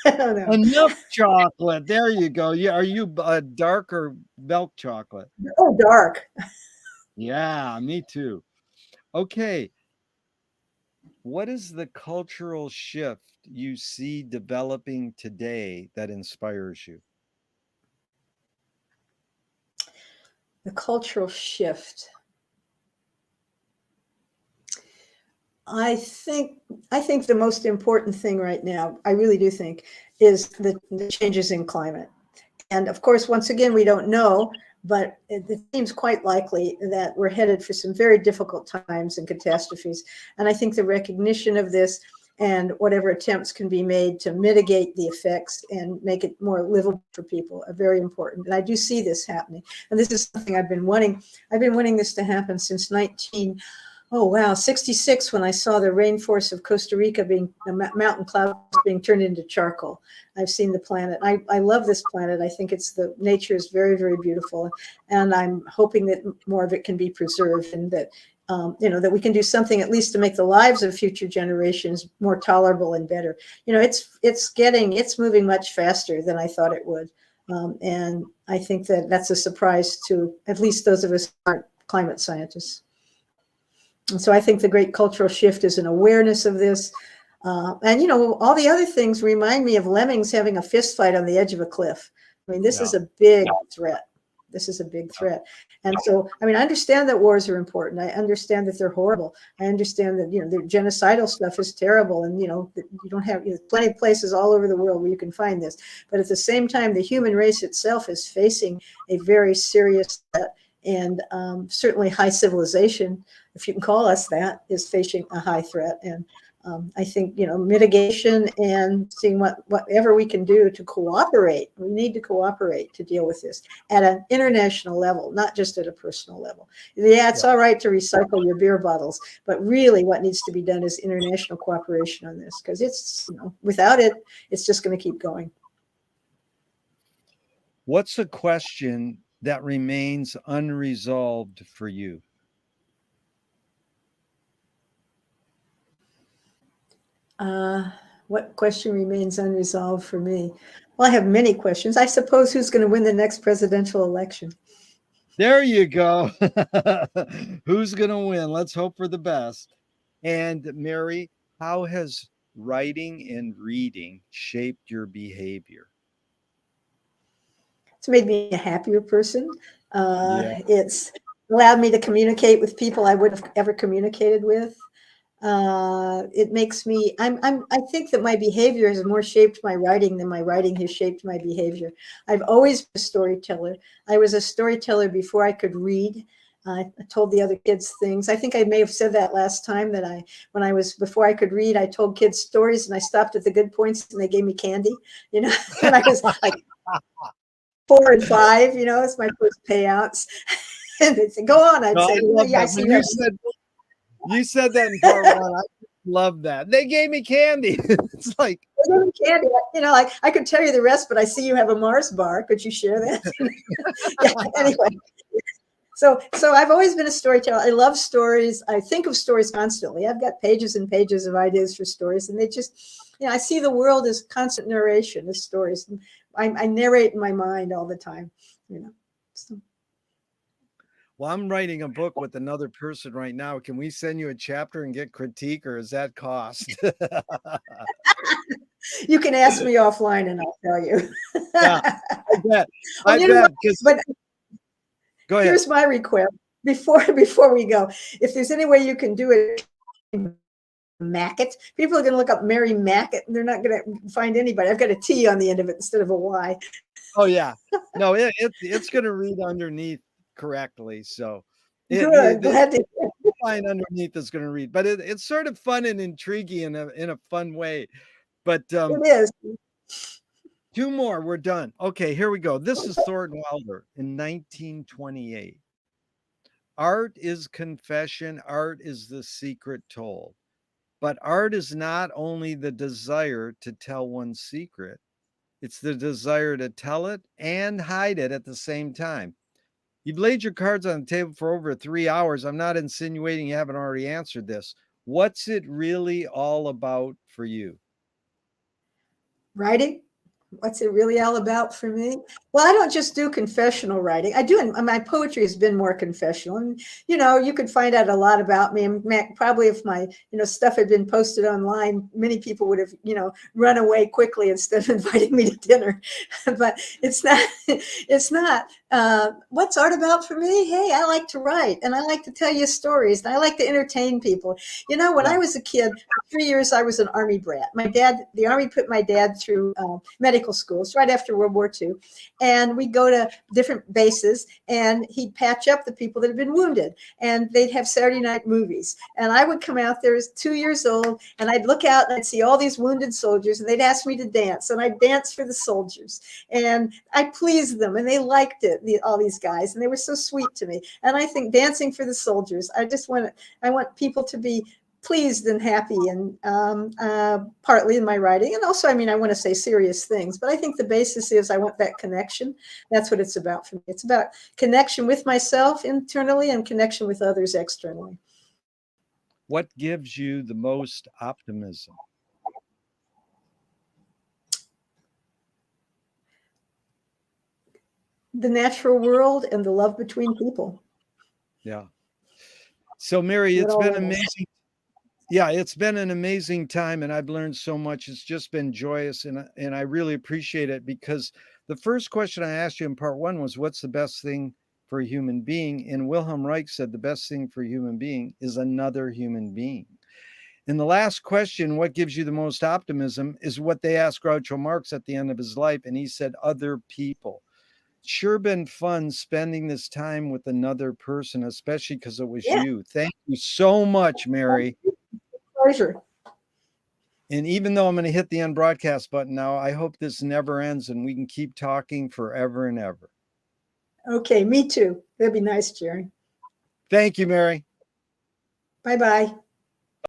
I don't know. Enough chocolate. There you go. Yeah. Are you dark or milk chocolate? Oh, dark. Yeah, me too. Okay. What is the cultural shift you see developing today that inspires you? The cultural shift. I think I think the most important thing right now, I really do think, is the changes in climate. And of course, once again, we don't know, but it seems quite likely that we're headed for some very difficult times and catastrophes. And I think the recognition of this and whatever attempts can be made to mitigate the effects and make it more livable for people are very important. And I do see this happening. And this is something I've been wanting. I've been wanting this to happen since 66, when I saw the rainforests of Costa Rica being, the mountain clouds being turned into charcoal. I've seen the planet. I love this planet. I think the nature is very, very beautiful. And I'm hoping that more of it can be preserved and that, that we can do something at least to make the lives of future generations more tolerable and better. It's moving much faster than I thought it would. And I think that that's a surprise to at least those of us who aren't climate scientists. And so I think the great cultural shift is an awareness of this. And all the other things remind me of lemmings having a fist fight on the edge of a cliff. I mean, this Yeah. is a big threat. This is a big threat. And so, I mean, I understand that wars are important. I understand that they're horrible. I understand that, the genocidal stuff is terrible. And, you don't have plenty of places all over the world where you can find this. But at the same time, the human race itself is facing a very serious threat. And certainly high civilization, if you can call us that, is facing a high threat. And I think, mitigation and seeing whatever we can do to cooperate. We need to cooperate to deal with this at an international level, not just at a personal level. Yeah, it's all right to recycle your beer bottles, but really what needs to be done is international cooperation on this, because it's, without it, it's just going to keep going. What's a question that remains unresolved for you? What question remains unresolved for me? Well, I have many questions. I suppose who's going to win the next presidential election? There you go. Who's going to win? Let's hope for the best. And Mary, how has writing and reading shaped your behavior? It's made me a happier person. Yeah. It's allowed me to communicate with people I would have ever communicated with. It makes me, I think that my behavior has more shaped my writing than my writing has shaped my behavior. I've always been a storyteller. I was a storyteller before I could read. I told the other kids things. I think I may have said that last time that before I could read, I told kids stories and I stopped at the good points and they gave me candy, and I was like 4 and 5, it's my first payouts. And they'd say, go on. I'd No, say, I love yeah, I that. see When you you said that in part one, I love that. They gave me candy. It's like, candy. Like I could tell you the rest, but I see you have a Mars bar. Could you share that? Yeah, anyway. So I've always been a storyteller. I love stories. I think of stories constantly. I've got pages and pages of ideas for stories, and they just, I see the world as constant narration, as stories. I narrate in my mind all the time, So. well, I'm writing a book with another person right now. Can we send you a chapter and get critique, or is that cost? You can ask me offline and I'll tell you. Yeah, I bet. Well, I bet. but Go ahead. here's my request before we go. If there's any way you can do it, Mackett. People are going to look up Mary Mackett and they're not going to find anybody. I've got a T on the end of it instead of a Y. Oh yeah. No, it's going to read underneath correctly. So Good. Glad to hear. the line underneath is going to read, but it's sort of fun and intriguing in a fun way. But It is. Two more, we're done. Okay, here we go. This is Thornton Wilder in 1928. Art is confession, art is the secret told. But art is not only the desire to tell one's secret, it's the desire to tell it and hide it at the same time. You've laid your cards on the table for over 3 hours. I'm not insinuating you haven't already answered this. What's it really all about for you? Writing. What's it really all about for me? Well, I don't just do confessional writing. I do, and my poetry has been more confessional. And, you could find out a lot about me. And probably if my, stuff had been posted online, many people would have, run away quickly instead of inviting me to dinner. But it's not, it's not. What's art about for me? Hey, I like to write and I like to tell you stories and I like to entertain people. When I Yeah. was a kid, for 3 years, I was an Army brat. The Army put my dad through medical schools right after World War II. And we'd go to different bases and he'd patch up the people that had been wounded. And they'd have Saturday night movies. And I would come out there as 2 years old and I'd look out and I'd see all these wounded soldiers and they'd ask me to dance. And I'd dance for the soldiers. And I pleased them and they liked it, all these guys. And they were so sweet to me. And I think dancing for the soldiers, I want people to be pleased and happy, and partly in my writing. And also, I want to say serious things, but I think the basis is I want that connection. That's what it's about for me. It's about connection with myself internally and connection with others externally. What gives you the most optimism? The natural world and the love between people. Yeah. So, Mary, it's been amazing. Yeah, it's been an amazing time and I've learned so much. It's just been joyous and I really appreciate it, because the first question I asked you in part one was, what's the best thing for a human being? And Wilhelm Reich said the best thing for a human being is another human being. And the last question, what gives you the most optimism, is what they asked Groucho Marx at the end of his life. And he said, other people. Sure been fun spending this time with another person, especially because it was Yeah. you. Thank you so much, Mary. Pleasure. And even though I'm going to hit the end broadcast button now, I hope this never ends and we can keep talking forever and ever. Okay, me too. That'd be nice, Jerry. Thank you, Mary. Bye-bye.